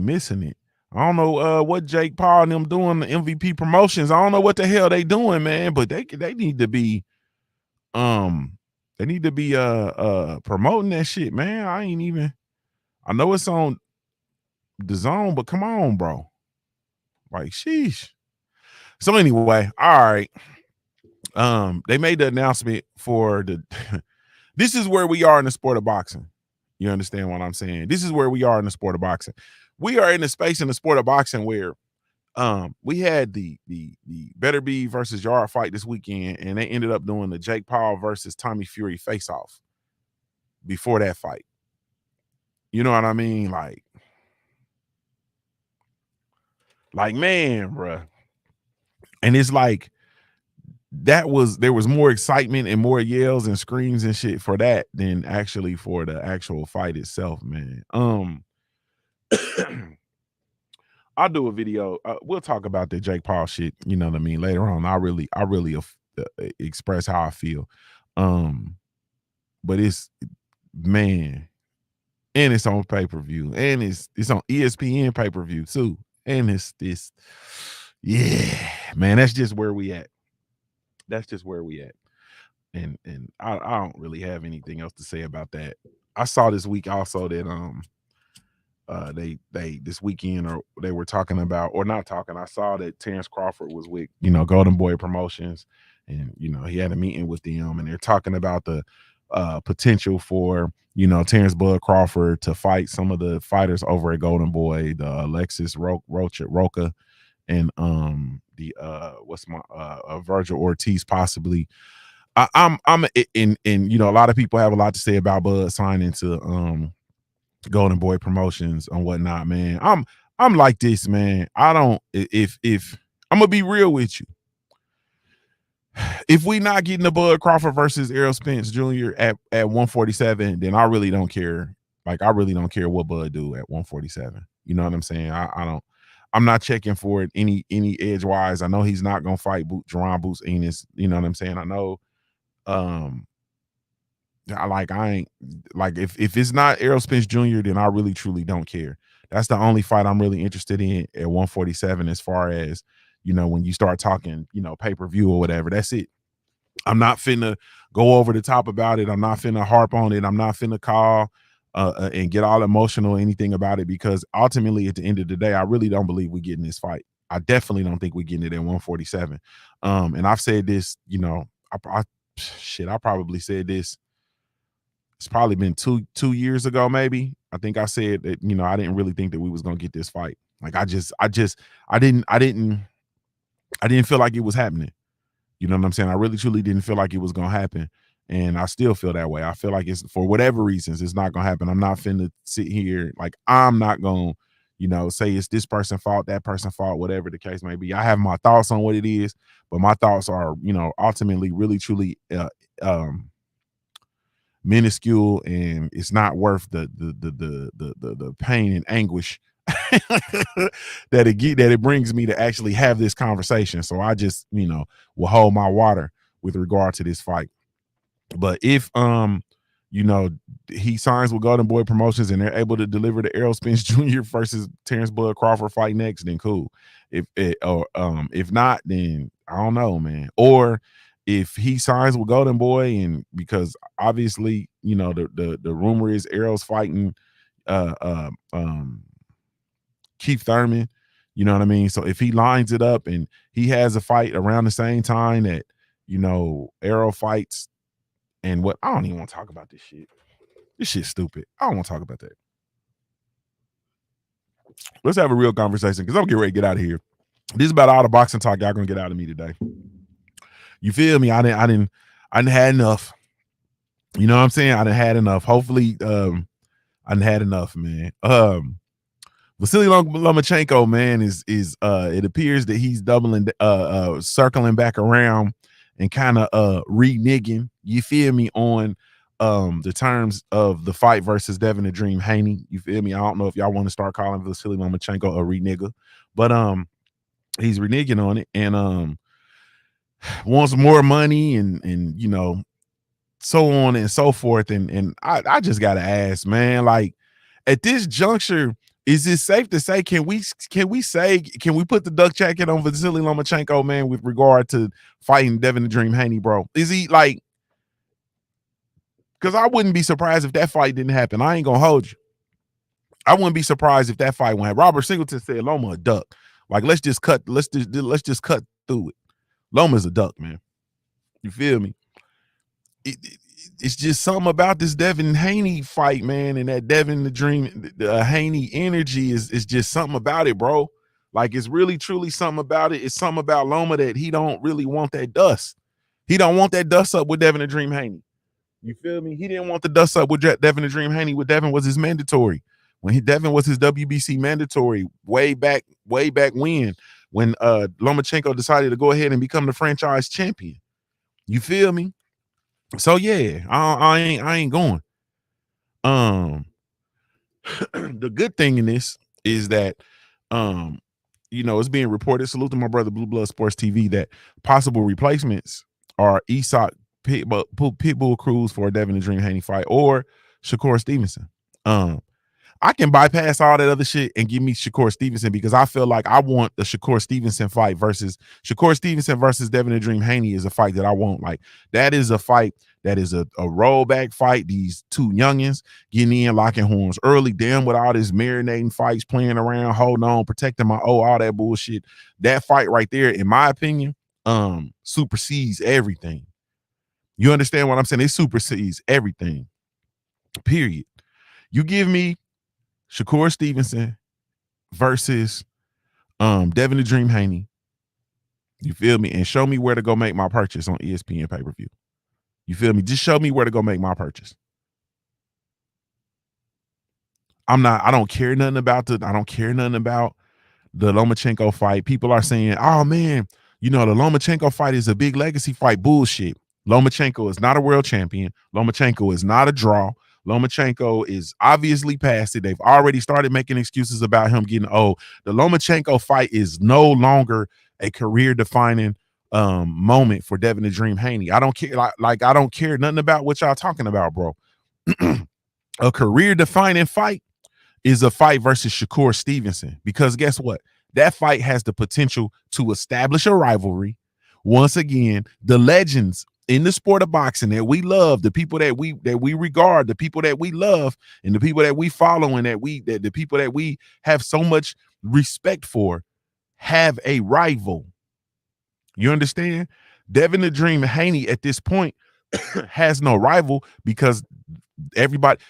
missing it. I don't know what Jake Paul and them doing, the MVP promotions. I don't know what the hell they doing, man, but they need to be promoting that shit, man. I know it's on DAZN, but come on, bro. Like, sheesh. So anyway, all right. They made the announcement for the this is where we are in the sport of boxing. You understand what I'm saying? This is where we are in the sport of boxing. We are in the space in the sport of boxing where we had the Better Be versus Yard fight this weekend, and they ended up doing the Jake Paul versus Tommy Fury face off before that fight. You know what I mean? Like man, bruh. And it's like there was more excitement and more yells and screams and shit for that than actually for the actual fight itself, man. I'll do a video. We'll talk about the Jake Paul shit. You know what I mean? Later on, I really express how I feel. But it's man, and it's on pay-per-view, and it's on ESPN pay-per-view too, and it's this. Yeah, man, that's just where we at. That's just where we at. And I don't really have anything else to say about that. I saw this week also that they this weekend, or they were talking about, or not talking, I saw that Terrence Crawford was with Golden Boy Promotions, and he had a meeting with them, and they're talking about the potential for Terrence Bud Crawford to fight some of the fighters over at Golden Boy, the Alexis Roca, and the Virgil Ortiz possibly. I'm in a lot of people have a lot to say about Bud signing to Golden Boy Promotions and whatnot, man. I'm like this, man. I don't, if I'm gonna be real with you, if we not getting the Bud Crawford versus Errol Spence Jr. at 147, then I really don't care. Like, I really don't care what Bud do at 147. You know what I'm saying? I'm not checking for it any edge wise. I know he's not gonna fight Jerron Boots Enos. You know what I'm saying? I know. I ain't like, if it's not Errol Spence Jr., then I really truly don't care. That's the only fight I'm really interested in at 147, as far as when you start talking pay-per-view or whatever. That's it. I'm not finna go over the top about it. I'm not finna harp on it. I'm not finna call and get all emotional or anything about it, because ultimately at the end of the day, I really don't believe we get in this fight. I definitely don't think we're getting it at 147. And I've said this, you know, I probably said this. It's probably been two years ago, maybe. I think I said that, you know, I didn't really think that we was gonna get this fight. Like I didn't feel like it was happening. You know what I'm saying? I really truly didn't feel like it was gonna happen. And I still feel that way. I feel like it's, for whatever reasons, it's not gonna happen. I'm not finna sit here, like, I'm not gonna, you know, say it's this person fault, that person fault, whatever the case may be. I have my thoughts on what it is, but my thoughts are, you know, ultimately really truly minuscule, and it's not worth the pain and anguish that it brings me to actually have this conversation. So I just, you know, will hold my water with regard to this fight. But if you know, he signs with Golden Boy Promotions and they're able to deliver the Errol Spence Jr. versus Terrence Bud Crawford fight next, then cool. If not, then I don't know, man. Or if he signs with Golden Boy, and because obviously, you know, the rumor is Errol's fighting Keith Thurman, you know what I mean? So if he lines it up and he has a fight around the same time that, you know, Errol fights, and what, I don't even want to talk about this shit. This shit's stupid. I don't want to talk about that. Let's have a real conversation, because I'm getting ready to get out of here. This is about all the boxing talk y'all gonna get out of me today. You feel me? I didn't had enough. You know what I'm saying? I didn't had enough. Hopefully, I didn't had enough, man. Vasily Lomachenko, man, is it appears that he's doubling, circling back around and kind of reneging, you feel me, on the terms of the fight versus Devin the Dream Haney. You feel me? I don't know if y'all want to start calling Vasily Lomachenko a renegger, but he's reneging on it, and wants more money, and you know, so on and so forth. And I just gotta ask, man, like, at this juncture, is it safe to say, can we put the duck jacket on Vasily Lomachenko, man, with regard to fighting Devin the Dream Haney, bro? Is he like, because I wouldn't be surprised if that fight didn't happen. I ain't gonna hold you. I wouldn't be surprised if that fight went happen. Robert Singleton said Loma a duck. Like, let's just cut through it. Loma's a duck, man. You feel me? It's just something about this Devin Haney fight, man, and that Devin the Dream Haney energy is just something about it, bro. Like, it's really truly something about it. It's something about Loma that he don't really want that dust. He don't want that dust up with Devin the Dream Haney. You feel me? He didn't want the dust up with Devin the Dream Haney. With Devin was his mandatory. Devin was his WBC mandatory way back when Lomachenko decided to go ahead and become the franchise champion. You feel me? So yeah, I ain't going. The good thing in this is that you know, it's being reported, salute to my brother Blue Blood Sports TV, that possible replacements are Isak Pitbull Cruz for a Devin the Dream Haney fight, or Shakur Stevenson. I can bypass all that other shit and give me Shakur Stevenson, because I feel like I want the Shakur Stevenson fight versus Devin the Dream Haney is a fight that I want. Like, that is a fight that is a rollback fight. These two youngins getting in, locking horns early, damn, with all this marinating fights, playing around, holding on, protecting my all that bullshit. That fight right there, in my opinion, supersedes everything. You understand what I'm saying? It supersedes everything. Period. You give me Shakur Stevenson versus Devin the Dream Haney. You feel me? And show me where to go make my purchase on ESPN pay-per-view. You feel me? Just show me where to go make my purchase. I don't care nothing about the Lomachenko fight. People are saying, oh man, you know, the Lomachenko fight is a big legacy fight. Bullshit. Lomachenko is not a world champion. Lomachenko is not a draw. Lomachenko is obviously past it. They've already started making excuses about him getting old. The Lomachenko fight is no longer a career-defining moment for Devin the Dream Haney. I don't care. Like I don't care nothing about what y'all talking about, bro. A career-defining fight is a fight versus Shakur Stevenson, because guess what? That fight has the potential to establish a rivalry. Once again, the legends in the sport of boxing that we love, the people that we regard, the people that we love, and the people that we follow, and that the people that we have so much respect for, have a rival. You understand? Devin the Dream Haney at this point has no rival because everybody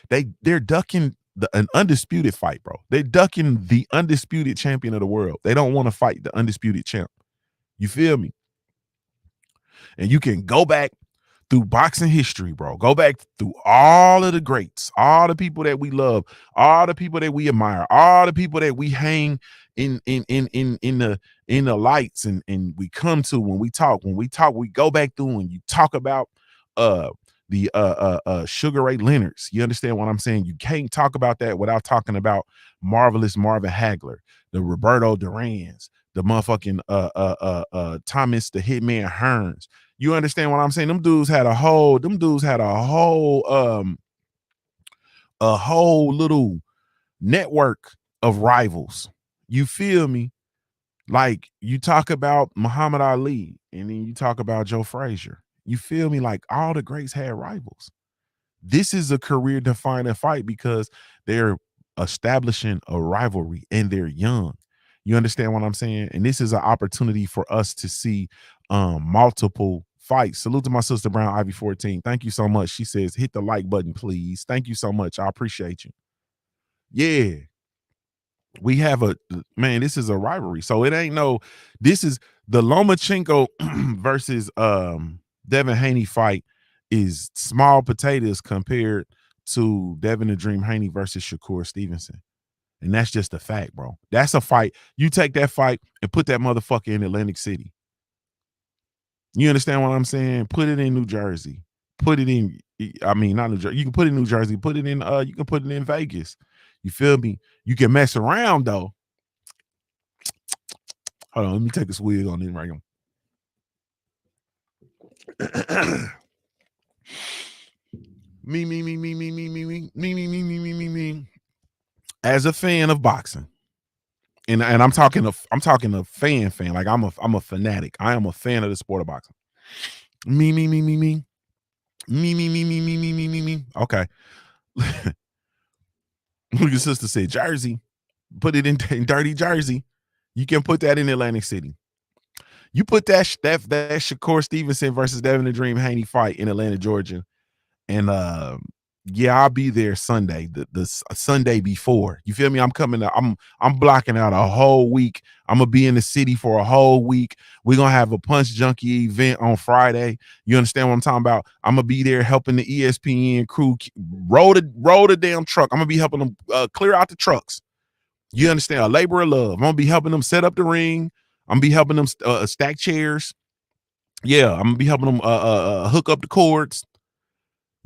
they're ducking an undisputed fight, bro. They're ducking the undisputed champion of the world. They don't want to fight the undisputed champ. You feel me? And you can go back through boxing history, bro. Go back through all of the greats, all the people that we love, all the people that we admire, all the people that we hang in the lights and we come to when we talk. When we talk, we go back through and you talk about the Sugar Ray Leonards. You understand what I'm saying? You can't talk about that without talking about Marvelous Marvin Hagler, the Roberto Durans, the motherfucking Thomas the Hitman Hearns. You understand what I'm saying? Them dudes had a whole little network of rivals. You feel me? Like you talk about Muhammad Ali and then you talk about Joe Frazier. You feel me? Like all the greats had rivals. This is a career defining fight because they're establishing a rivalry and they're young. You understand what I'm saying? And this is an opportunity for us to see multiple fights. Salute to my sister Brown Ivy 14. Thank you so much. She says, hit the like button, please. Thank you so much. I appreciate you. Yeah. We have this is a rivalry. So it ain't this is the Lomachenko versus Devin Haney fight is small potatoes compared to Devin the Dream Haney versus Shakur Stevenson. And that's just a fact, bro. That's a fight. You take that fight and put that motherfucker in Atlantic City. You understand what I'm saying? Put it in New Jersey. Put it in, not New Jersey. You can put it in New Jersey. Put it in, you can put it in Vegas. You feel me? You can mess around though. Hold on, let me take this wig on in right here. Me. As a fan of boxing, and I'm talking a fan. Like I'm a fanatic. I am a fan of the sport of boxing. Me. Okay. Your sister said Jersey. Put it in dirty Jersey. You can put that in Atlantic City. You put that Shakur Stevenson versus Devin the Dream Haney fight in Atlanta, Georgia, and I'll be there Sunday, the Sunday before. You feel me? I'm coming out. I'm blocking out a whole week. I'm gonna be in the city for a whole week. We're gonna have a Punch Junkie event on Friday. You understand what I'm talking about? I'm gonna be there helping the ESPN crew roll the damn truck. I'm gonna be helping them clear out the trucks. You understand? A labor of love. I'm gonna be helping them set up the ring. I'm gonna be helping them stack chairs. Yeah, I'm gonna be helping them hook up the cords.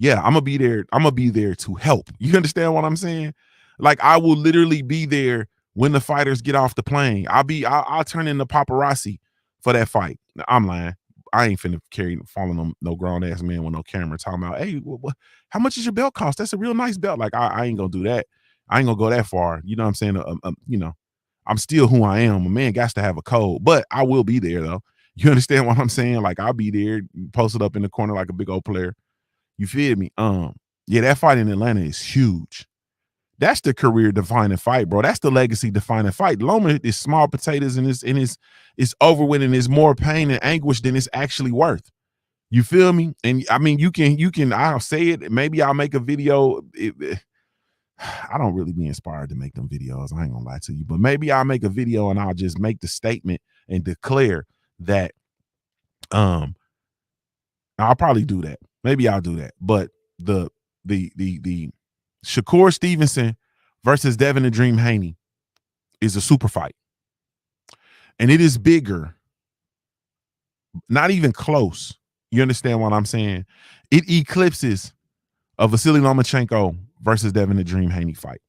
Yeah, I'm gonna be there. I'm gonna be there to help. You understand what I'm saying? Like I will literally be there when the fighters get off the plane. I'll turn in the paparazzi for that fight. I'm lying. I ain't finna following no grown ass man with no camera talking about, hey, how much is your belt cost? That's a real nice belt. Like I ain't gonna do that. I ain't gonna go that far. You know what I'm saying? I'm still who I am. A man got to have a code, but I will be there though. You understand what I'm saying? Like I'll be there, posted up in the corner like a big old player. You feel me? Yeah, that fight in Atlanta is huge. That's the career defining fight, bro. That's the legacy defining fight. Loma is small potatoes and it's over with and it's more pain and anguish than it's actually worth. You feel me? And I mean, you can. I'll say it. Maybe I'll make a video. I don't really be inspired to make them videos. I ain't gonna lie to you, but maybe I'll make a video and I'll just make the statement and declare that. I'll probably do that. Maybe I'll do that. But the Shakur Stevenson versus Devin the Dream Haney is a super fight. And it is bigger. Not even close. You understand what I'm saying? It eclipses a Vasily Lomachenko versus Devin the Dream Haney fight.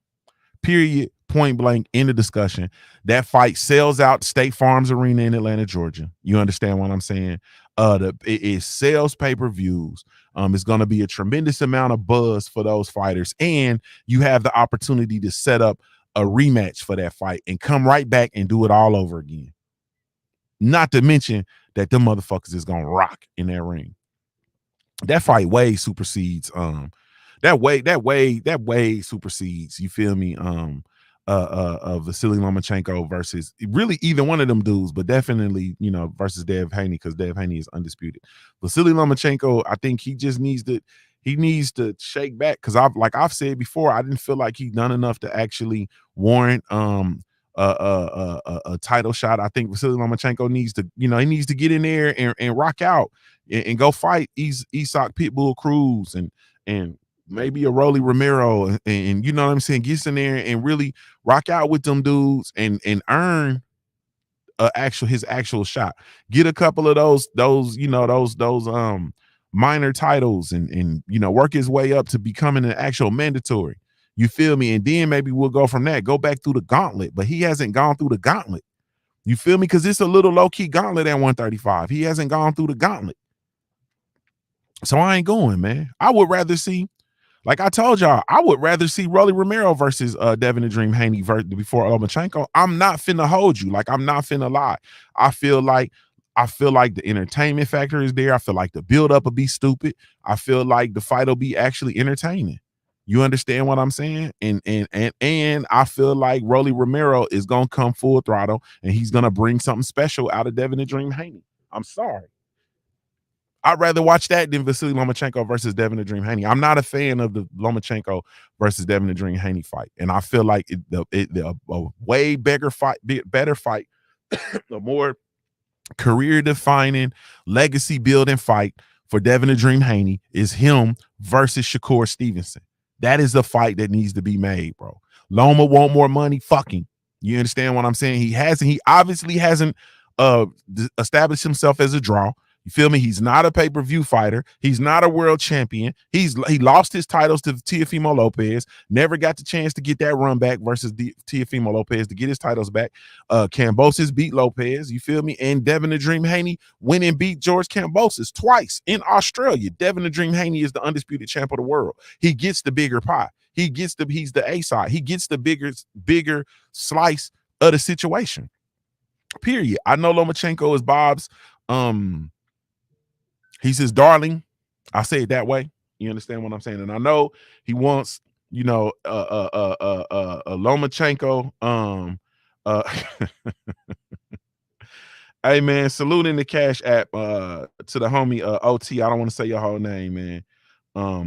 Period. Point blank. End of discussion. That fight sells out State Farms Arena in Atlanta, Georgia. You understand what I'm saying? It sells pay-per-views. It's going to be a tremendous amount of buzz for those fighters, and you have the opportunity to set up a rematch for that fight and come right back and do it all over again. Not to mention that them motherfuckers is going to rock in that ring. that fight way supersedes that way supersedes, you feel me, Vasily Lomachenko versus really either one of them dudes, but definitely, versus Dev Haney, because Dev Haney is undisputed. Vasily Lomachenko, I think he needs to shake back, because I've said before, I didn't feel like he done enough to actually warrant a title shot. I think Vasily Lomachenko needs to, he needs to get in there and rock out and go fight Isak Pitbull Cruz and maybe a Rolly Romero, and you know what I'm saying, gets in there and really rock out with them dudes and earn his actual shot. Get a couple of those minor titles and work his way up to becoming an actual mandatory. You feel me? And then maybe we'll go from that, go back through the gauntlet. But he hasn't gone through the gauntlet. You feel me? Because it's a little low-key gauntlet at 135. He hasn't gone through the gauntlet. So I ain't going, man. I would rather see, like I told y'all, I would rather see Rolly Romero versus Devin the Dream Haney before Lomachenko. I'm not finna hold you. Like, I'm not finna lie. I feel like the entertainment factor is there. I feel like the build-up will be stupid. I feel like the fight will be actually entertaining. You understand what I'm saying? And I feel like Rolly Romero is gonna come full throttle and he's gonna bring something special out of Devin the Dream Haney. I'm sorry. I'd rather watch that than Vasily Lomachenko versus Devin the Dream Haney. I'm not a fan of the Lomachenko versus Devin the Dream Haney fight, and I feel like a way better fight, a more career-defining, legacy-building fight for Devin the Dream Haney is him versus Shakur Stevenson. That is the fight that needs to be made, bro. Loma want more money. Fucking, you understand what I'm saying? He obviously hasn't established himself as a draw. You feel me? He's not a pay-per-view fighter. He's not a world champion. He lost his titles to Teofimo Lopez. Never got the chance to get that run back versus Teofimo Lopez to get his titles back. Kambosos beat Lopez. You feel me? And Devin the Dream Haney went and beat George Kambosos twice in Australia. Devin the Dream Haney is the undisputed champ of the world. He gets the bigger pie. He's the A side. He gets the bigger slice of the situation. Period. I know Lomachenko is Bob's. He's his darling. I say it that way. You understand what I'm saying? And I know he wants, a Lomachenko. Hey man, saluting the Cash App to the homie OT. I don't want to say your whole name, man.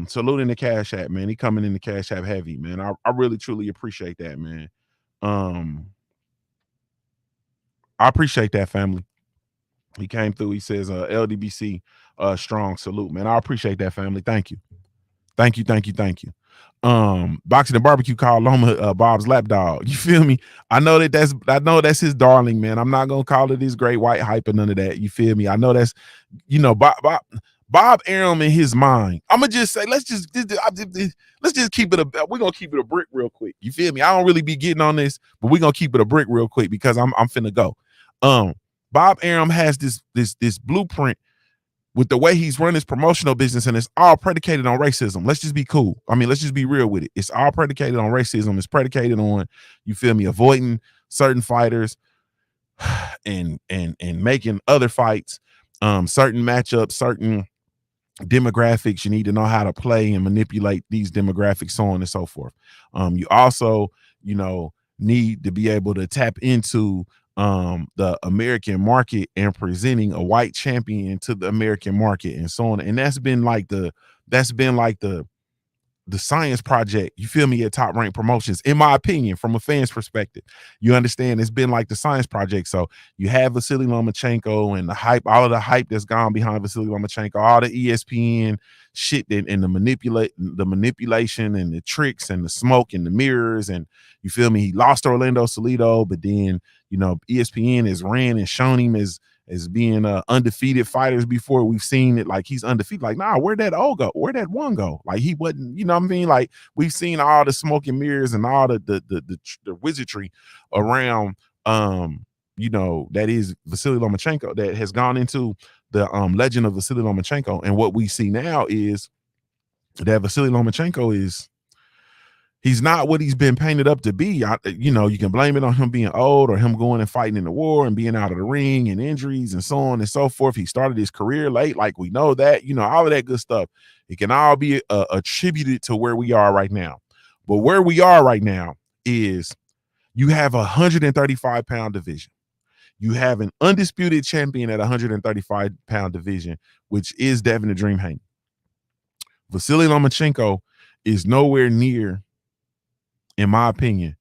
Saluting the Cash App, man. He coming in the Cash App heavy, man. I really truly appreciate that, man. I appreciate that, family. He came through. He says LDBC strong salute, man. I appreciate that, family. Thank you. Boxing and Barbecue called Loma Bob's lapdog. You feel me? I know that's his darling, man. I'm not gonna call it his great white hype or none of that. You feel me? I know that's Bob Arum in his mind. I'm gonna just say, let's just keep it we're gonna keep it a brick real quick. You feel me? I don't really be getting on this, but we're gonna keep it a brick real quick because I'm finna go. Bob Arum has this blueprint with the way he's run his promotional business, and it's all predicated on racism. Let's just be cool. I mean, let's just be real with it. It's all predicated on racism. It's predicated on, you feel me, avoiding certain fighters and making other fights, certain matchups, certain demographics. You need to know how to play and manipulate these demographics, so on and so forth. You also, need to be able to tap into the American market and presenting a white champion to the American market and so on. And that's been like the science project, you feel me, at Top Rank Promotions, in my opinion, from a fan's perspective. You understand? It's been like the science project. So you have Vasily Lomachenko and the hype, all of the hype that's gone behind Vasily Lomachenko, all the ESPN shit and the manipulation and the tricks and the smoke and the mirrors. And you feel me? He lost to Orlando Salido, but then, ESPN has ran and shown him as being undefeated fighters before. We've seen it like he's undefeated. Like, nah, where'd that O go? Where'd that one go? Like, he wasn't, you know what I mean? Like, we've seen all the smoke and mirrors and all the wizardry around, that is Vasily Lomachenko, that has gone into the legend of Vasily Lomachenko. And what we see now is that Vasily Lomachenko is He's not what he's been painted up to be. You can blame it on him being old or him going and fighting in the war and being out of the ring and injuries and so on and so forth. He started his career late, like we know that, all of that good stuff. It can all be attributed to where we are right now. But where we are right now is you have a 135-pound division. You have an undisputed champion at 135-pound division, which is Devin the Dream Haney. Vasily Lomachenko is nowhere near, in my opinion,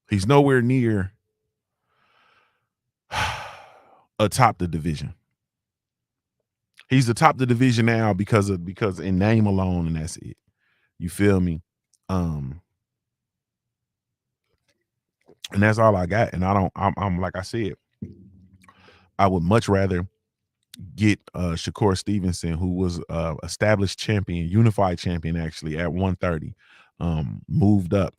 he's nowhere near atop the division. He's atop the division now because in name alone, and that's it. You feel me? And that's all I got. And I'm like I said, I would much rather get Shakur Stevenson, who was established champion, unified champion actually at 130, moved up,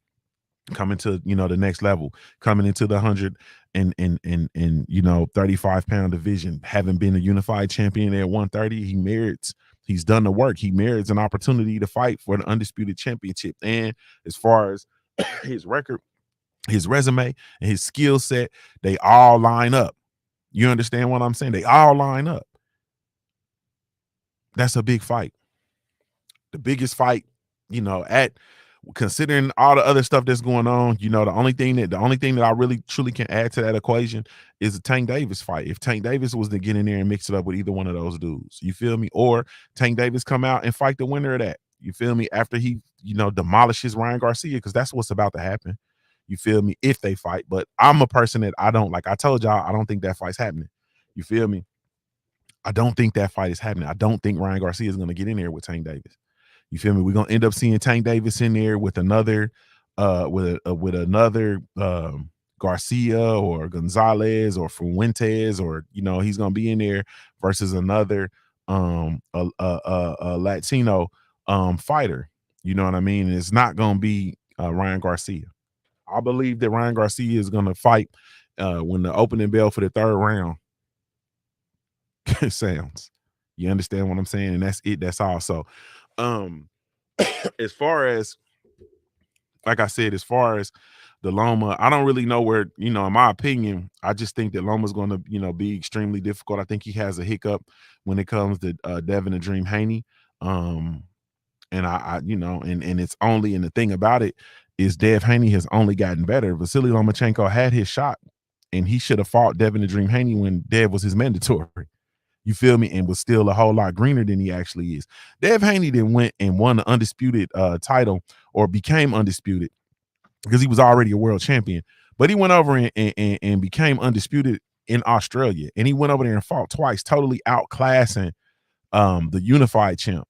coming to the next level, coming into the 100 and 35-pound division, having been a unified champion at 130. He's done the work. He merits an opportunity to fight for the undisputed championship. And as far as his record, his resume, and his skill set, they all line up. You understand what I'm saying? They all line up. That's a big fight. The biggest fight, at considering all the other stuff that's going on, the only thing that I really truly can add to that equation is a Tank Davis fight. If Tank Davis was to get in there and mix it up with either one of those dudes, you feel me? Or Tank Davis come out and fight the winner of that. You feel me? After he, demolishes Ryan Garcia, because that's what's about to happen. You feel me? If they fight. But I'm a person that I don't, like I told y'all, I don't think that fight's happening. You feel me? I don't think that fight is happening. I don't think Ryan Garcia is going to get in there with Tank Davis. You feel me? We're gonna end up seeing Tank Davis in there with another, Garcia or Gonzalez or Fuentes, or he's gonna be in there versus another Latino fighter. You know what I mean? It's not gonna be Ryan Garcia. I believe that Ryan Garcia is gonna fight when the opening bell for the third round sounds. You understand what I'm saying? And that's it. That's all. So as far as, like I said, as far as the Loma, I don't really know where, in my opinion, I just think that Loma's going to, be extremely difficult. I think he has a hiccup when it comes to Devin the Dream Haney. And and it's only, and the thing about it is Dev Haney has only gotten better. Vasily Lomachenko had his shot, and he should have fought Devin the Dream Haney when Dev was his mandatory. You feel me? And was still a whole lot greener than he actually is. Dev Haney then went and won the undisputed title, or became undisputed, because he was already a world champion. But he went over and became undisputed in Australia. And he went over there and fought twice, totally outclassing the unified champ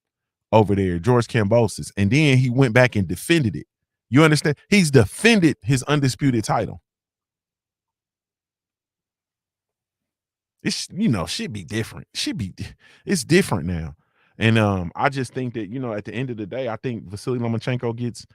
over there, George Kambosos. And then he went back and defended it. You understand? He's defended his undisputed title. It's, should be different. It's different now. And I just think that, at the end of the day, I think Vasily Lomachenko gets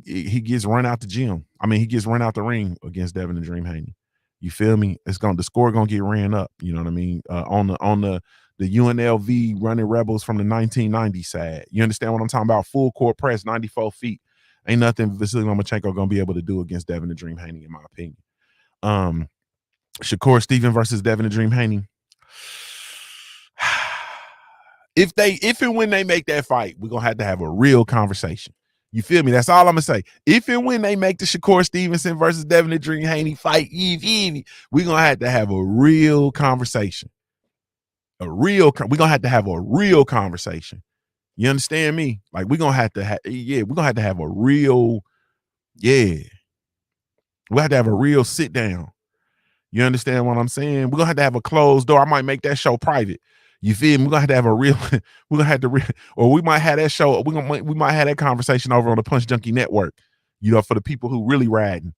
he gets run out the gym. I mean, he gets run out the ring against Devin the Dream Haney. You feel me? The score gonna get ran up. You know what I mean? On the UNLV running Rebels from the 1990 side. You understand what I'm talking about? Full court press, 94 feet. Ain't nothing Vasily Lomachenko gonna be able to do against Devin the Dream Haney, in my opinion. Shakur Steven versus Devin the Dream Haney. If and when they make that fight, we're gonna have to have a real conversation. You feel me? That's all I'm gonna say. If and when they make the Shakur Stevenson versus Devin the Dream Haney fight, we're gonna have to have a real conversation. We're gonna have to have a real conversation. You understand me? Like, we're gonna have to have, we're gonna have to have a real, we'll have to have a real sit down. You understand what I'm saying? We're gonna have to have a closed door. I might make that show private. You feel me? We're gonna have to have a real, we're gonna have to, or we might have that show. We might have that conversation over on the Punch Junkie Network. For the people who really riding.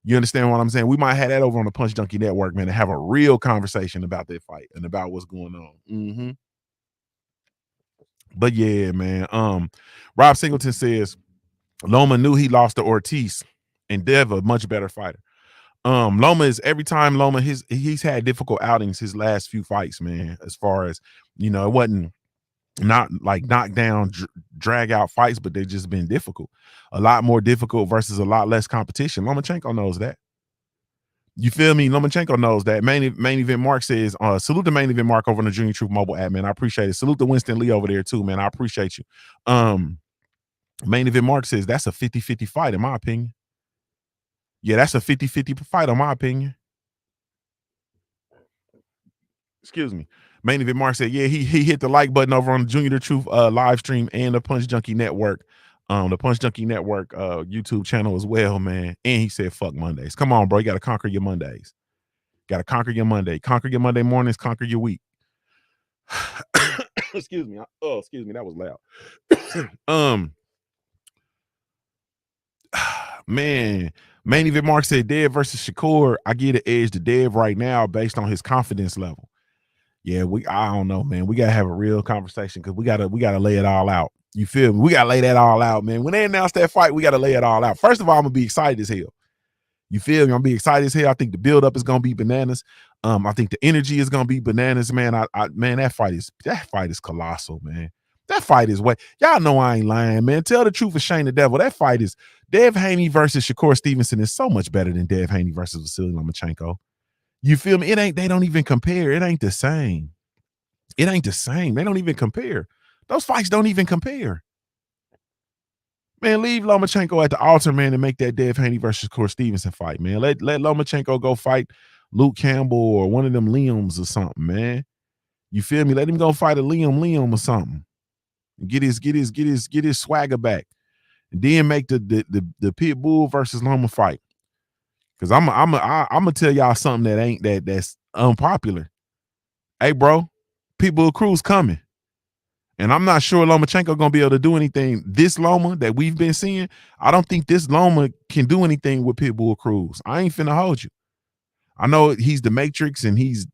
You understand what I'm saying? We might have that over on the Punch Junkie Network, man, and have a real conversation about that fight and about what's going on. But yeah, man. Rob Singleton says Loma knew he lost to Ortiz, and Dev a much better fighter. Loma is, every time Loma, he's had difficult outings his last few fights, man. As far as, it not like knockdown, drag out fights, but they've just been difficult. A lot more difficult versus a lot less competition. Lomachenko knows that. You feel me? Lomachenko knows that. Main Event Mark says, salute the Main Event Mark over on the Junior Truth mobile app, man. I appreciate it. Salute to Winston Lee over there too, man. I appreciate you. Main Event Mark says that's a 50-50 fight, in my opinion. Yeah, that's a 50-50 fight, in my opinion. Excuse me. Main Event Mark said, yeah, he hit the like button over on the Junior the Truth live stream and the Punch Junkie Network. The Punch Junkie Network YouTube channel as well, man. And he said, fuck Mondays. Come on, bro. You got to conquer your Mondays. Got to conquer your Monday. Conquer your Monday mornings. Conquer your week. Excuse me. Oh, excuse me. That was loud. Man, Main Event Mark said Dev versus Shakur. I get an edge to Dev right now based on his confidence level. Yeah, I don't know, man. We gotta have a real conversation because we gotta lay it all out. You feel me? We gotta lay that all out, man. When they announce that fight, we gotta lay it all out. First of all, I'm gonna be excited as hell. You feel me? I'm gonna be excited as hell. I think the build-up is gonna be bananas. I think the energy is gonna be bananas, man. Man, that fight is colossal, man. That fight is what y'all know. I ain't lying, man. Tell the truth or shame the devil. That fight is Dev Haney versus Shakur Stevenson is so much better than Dev Haney versus Vasily Lomachenko. You feel me? They don't even compare. It ain't the same. It ain't the same. They don't even compare. Those fights don't even compare. Man, leave Lomachenko at the altar, man, and make that Dev Haney versus Shakur Stevenson fight, man. Let Lomachenko go fight Luke Campbell or one of them Liams or something, man. You feel me? Let him go fight a Liam or something. Get his swagger back. And then make the Pit Bull versus Loma fight. Cause I'm gonna tell y'all something that's unpopular. Hey, bro, Pitbull Cruz coming. And I'm not sure Lomachenko gonna be able to do anything. This Loma that we've been seeing, I don't think this Loma can do anything with Pitbull Cruz. I ain't finna hold you. I know he's the Matrix and he's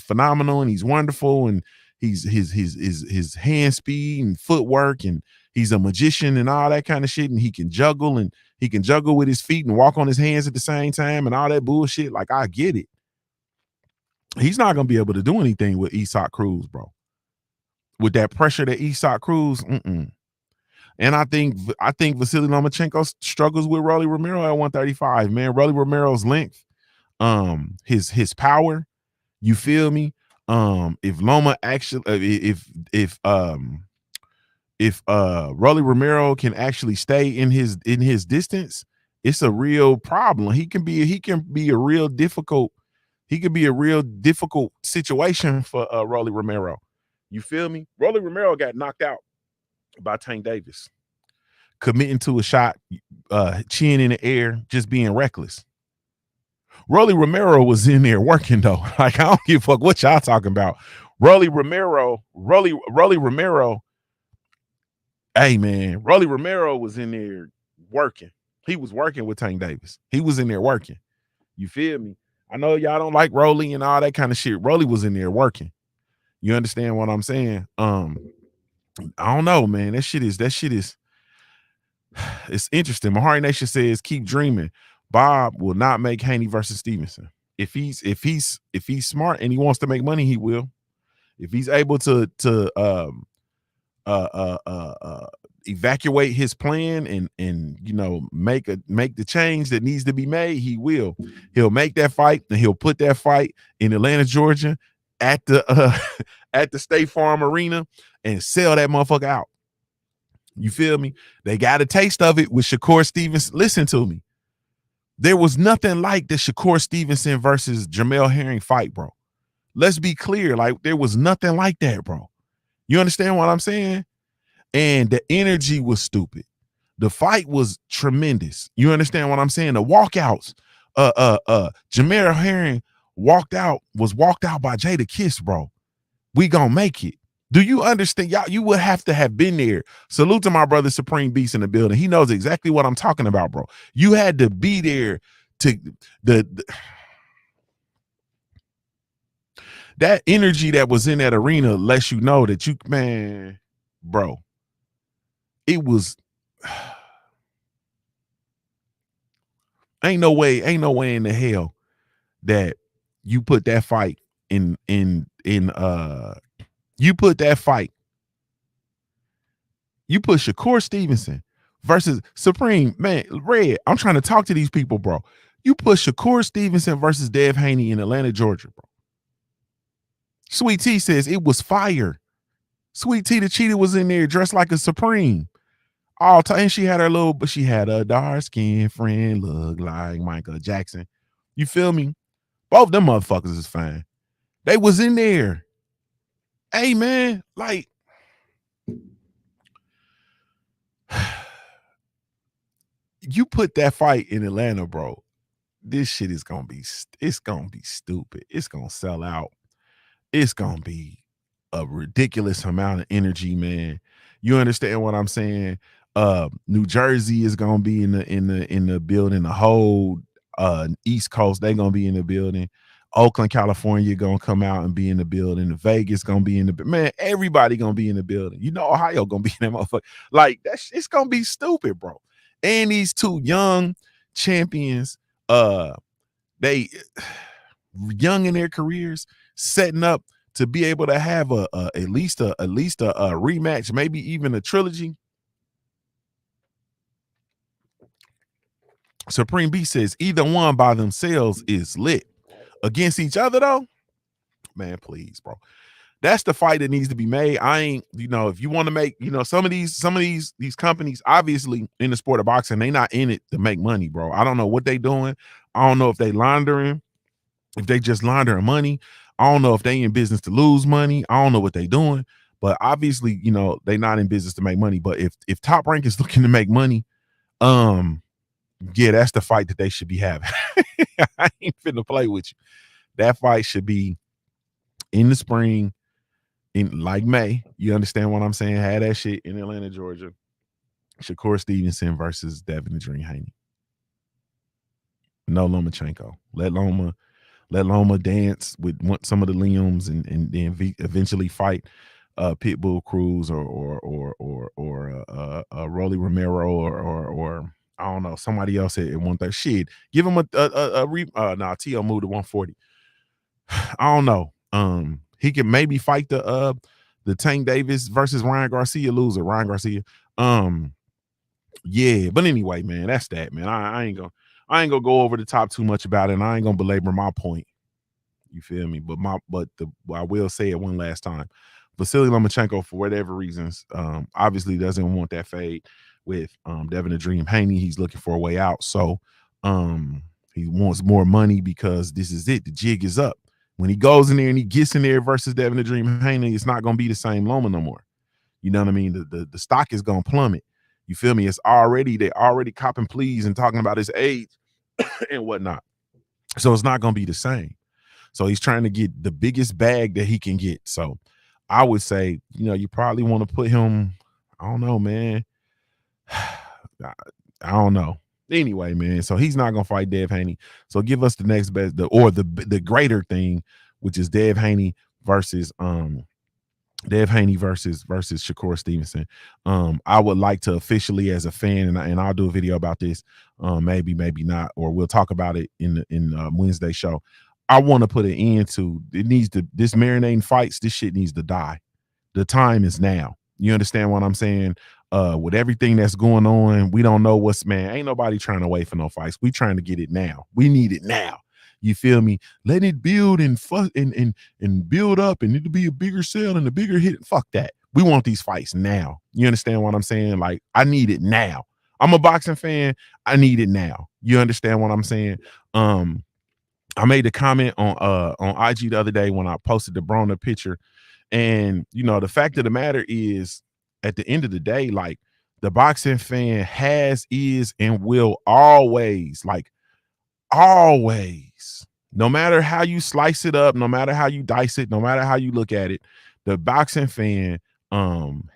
phenomenal and he's wonderful and he's his hand speed and footwork and he's a magician and all that kind of shit and he can juggle with his feet and walk on his hands at the same time and all that bullshit. Like, I get it. He's not gonna be able to do anything with Isak Cruz, bro. With that pressure that Isak Cruz, And I think Vasily Lomachenko struggles with Rolly Romero at 135. Man, Rolly Romero's length, his power. You feel me? If Loma actually, if Rolly Romero can actually stay in his distance, it's a real problem. He can be a real difficult situation for Rolly Romero. You feel me? Rolly Romero got knocked out by Tank Davis, committing to a shot, chin in the air, just being reckless. Rolly Romero was in there working though. Like, I don't give a fuck what y'all talking about. Rolly Romero. Hey man, Rolly Romero was in there working. He was working with Tank Davis. He was in there working. You feel me? I know y'all don't like Rolly and all that kind of shit. Rolly was in there working. You understand what I'm saying? I don't know, man. That shit is it's interesting. Mahari Nation says, keep dreaming. Bob will not make Haney versus Stevenson. If he's smart and he wants to make money, he will. If he's able to evacuate his plan and make the change that needs to be made, he will. He'll make that fight and he'll put that fight in Atlanta, Georgia, at the at the State Farm Arena and sell that motherfucker out. You feel me? They got a taste of it with Shakur Stevenson. Listen to me. There was nothing like the Shakur Stevenson versus Jamel Herring fight, bro. Let's be clear. Like, there was nothing like that, bro. You understand what I'm saying? And the energy was stupid. The fight was tremendous. You understand what I'm saying? The walkouts. Jamel Herring walked out by Jada Kiss, bro. We gonna make it. Do you understand? Y'all, you would have to have been there. Salute to my brother Supreme Beast in the building. He knows exactly what I'm talking about, bro. You had to be there to that energy that was in that arena lets you know that bro, it was ain't no way in the hell that you put that fight in you put that fight You put Shakur Stevenson versus Supreme, man, Red. I'm trying to talk to these people, bro. You put Shakur Stevenson versus Dev Haney in Atlanta, Georgia, bro. Sweet T says it was fire. Sweet T the cheetah was in there dressed like a Supreme. All time, and she had her little, but she had a dark skinned friend look like Michael Jackson. You feel me? Both them motherfuckers is fine. They was in there. Hey man, like you put that fight in Atlanta, bro. This shit is gonna be, it's gonna be stupid. It's gonna sell out. It's gonna be a ridiculous amount of energy, man. You understand what I'm saying? New Jersey is gonna be in the building. The whole East Coast, they're gonna be in the building. Oakland, California gonna come out and be in the building. Vegas gonna be in the, man, everybody gonna be in the building. You know, Ohio gonna be in that motherfucker. Like it's gonna be stupid, bro. And these two young champions, they young in their careers, setting up to be able to have at least a rematch, maybe even a trilogy. Supreme B says either one by themselves is lit. Against each other though, man, please, bro. That's the fight that needs to be made. I ain't, you know, if you want to make, you know, some of these companies, obviously in the sport of boxing, they not in it to make money, bro. I don't know what they doing. I don't know if they laundering, if they just laundering money. I don't know if they in business to lose money. I don't know what they doing, but obviously, you know, they not in business to make money. But if Top Rank is looking to make money, yeah, that's the fight that they should be having. I ain't finna play with you. That fight should be in the spring, in like May. You understand what I'm saying? Had that shit in Atlanta, Georgia. Shakur Stevenson versus Devin the Dream Haney. No Lomachenko. Let Loma dance with some of the limbs and then eventually fight Pitbull Cruz or Rolly Romero or I don't know, somebody else at 130. Shit, give him T.O. moved to 140. I don't know. He can maybe fight the Tank Davis versus Ryan Garcia loser. Ryan Garcia. Yeah, but anyway, man, that's that, man. I ain't gonna go over the top too much about it, and I ain't gonna belabor my point. You feel me? But I will say it one last time. Vasily Lomachenko, for whatever reasons, obviously doesn't want that fade with Devin the Dream Haney. He's looking for a way out. So he wants more money because this is it. The jig is up. When he goes in there and he gets in there versus Devin the Dream Haney, it's not gonna be the same Loma no more. You know what I mean? The stock is gonna plummet. You feel me? They're already copping pleas and talking about his age and whatnot. So it's not gonna be the same. So he's trying to get the biggest bag that he can get. So I would say, you know, you probably want to put him, I don't know, man. I don't know. Anyway, man. So he's not gonna fight Dev Haney. So give us the next best, the greater thing, which is Dev Haney versus Shakur Stevenson. I would like to officially, as a fan, and I'll do a video about this, maybe not, or we'll talk about it in Wednesday show. I want to put an end to this marinating fights. This shit needs to die. The time is now. You understand what I'm saying? With everything that's going on, we don't know ain't nobody trying to wait for no fights. We trying to get it now. We need it now. You feel me? Let it build and build up, and it'll be a bigger sale and a bigger hit. Fuck that. We want these fights now. You understand what I'm saying? Like, I need it now. I'm a boxing fan. I need it now. You understand what I'm saying? I made a comment on IG the other day when I posted the Broner picture, and you know, the fact of the matter is, at the end of the day, like, the boxing fan is and will always, no matter how you slice it up, no matter how you dice it, no matter how you look at it, the boxing fan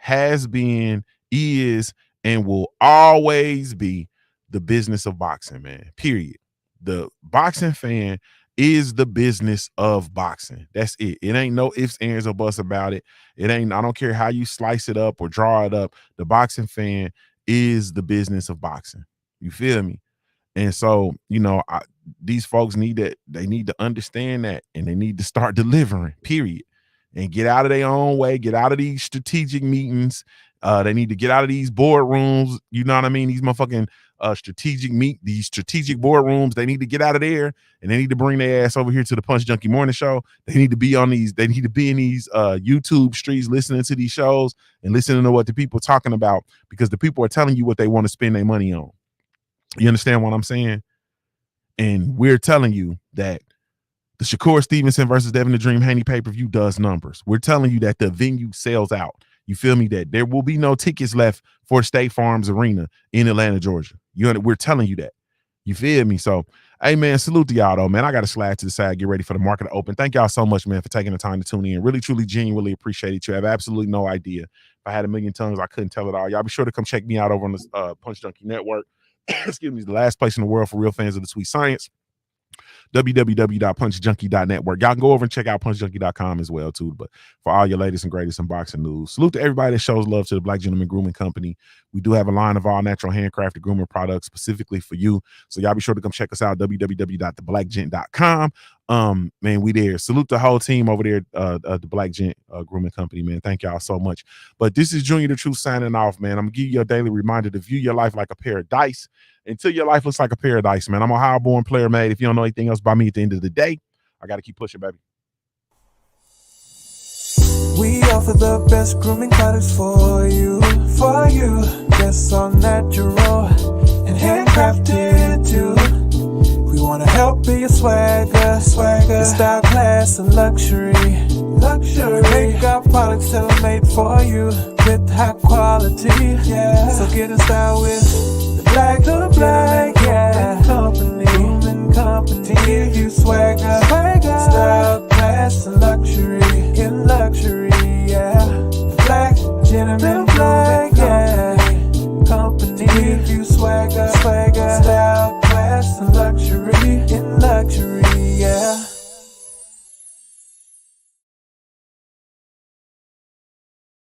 has been, is, and will always be the business of boxing, man. Period. The boxing fan is the business of boxing. That's it. It ain't no ifs, ands, or buts about it. I don't care how you slice it up or draw it up. The boxing fan is the business of boxing. You feel me? And so, you know, these folks need to understand that, and they need to start delivering, period. And get out of their own way, get out of these strategic meetings They need to get out of these boardrooms. You know what I mean? These motherfucking these strategic boardrooms. They need to get out of there, and they need to bring their ass over here to the Punch Junkie Morning Show. They need to be on these. They need to be in these YouTube streets, listening to these shows and listening to what the people are talking about, because the people are telling you what they want to spend their money on. You understand what I'm saying? And we're telling you that the Shakur Stevenson versus Devin the Dream Haney pay-per-view does numbers. We're telling you that the venue sells out. You feel me? That there will be no tickets left for State Farms Arena in Atlanta, Georgia. We're telling you that. You feel me? So, hey, man, salute to y'all, though, man. I got to slide to the side, get ready for the market to open. Thank y'all so much, man, for taking the time to tune in. Really, truly, genuinely appreciate it. You have absolutely no idea. If I had a million tongues, I couldn't tell it all. Y'all be sure to come check me out over on the Punch Junkie Network. Excuse me, the last place in the world for real fans of the sweet science. www.punchjunkie.network. Y'all can go over and check out punchjunkie.com as well too. But for all your latest and greatest unboxing news, salute to everybody that shows love to the Black Gentleman Grooming Company. We do have a line of all natural handcrafted grooming products specifically for you, so y'all be sure to come check us out. www.theblackgent.com. Man, we there. Salute the whole team over there at the Black Gent Grooming Company, man. Thank y'all so much. But this is Junior the Truth signing off, man. I'm gonna give you a daily reminder to view your life like a pair of dice until your life looks like a paradise, man. I'm a Ohio-born player, made. If you don't know anything else about me, at the end of the day, I got to keep pushing, baby. We offer the best grooming products for you. Yes, all natural and handcrafted too. We want to help be your swagger, your style, class, and luxury. Make our products tailor-made for you with high quality. Yeah. So get in style with the black, yeah.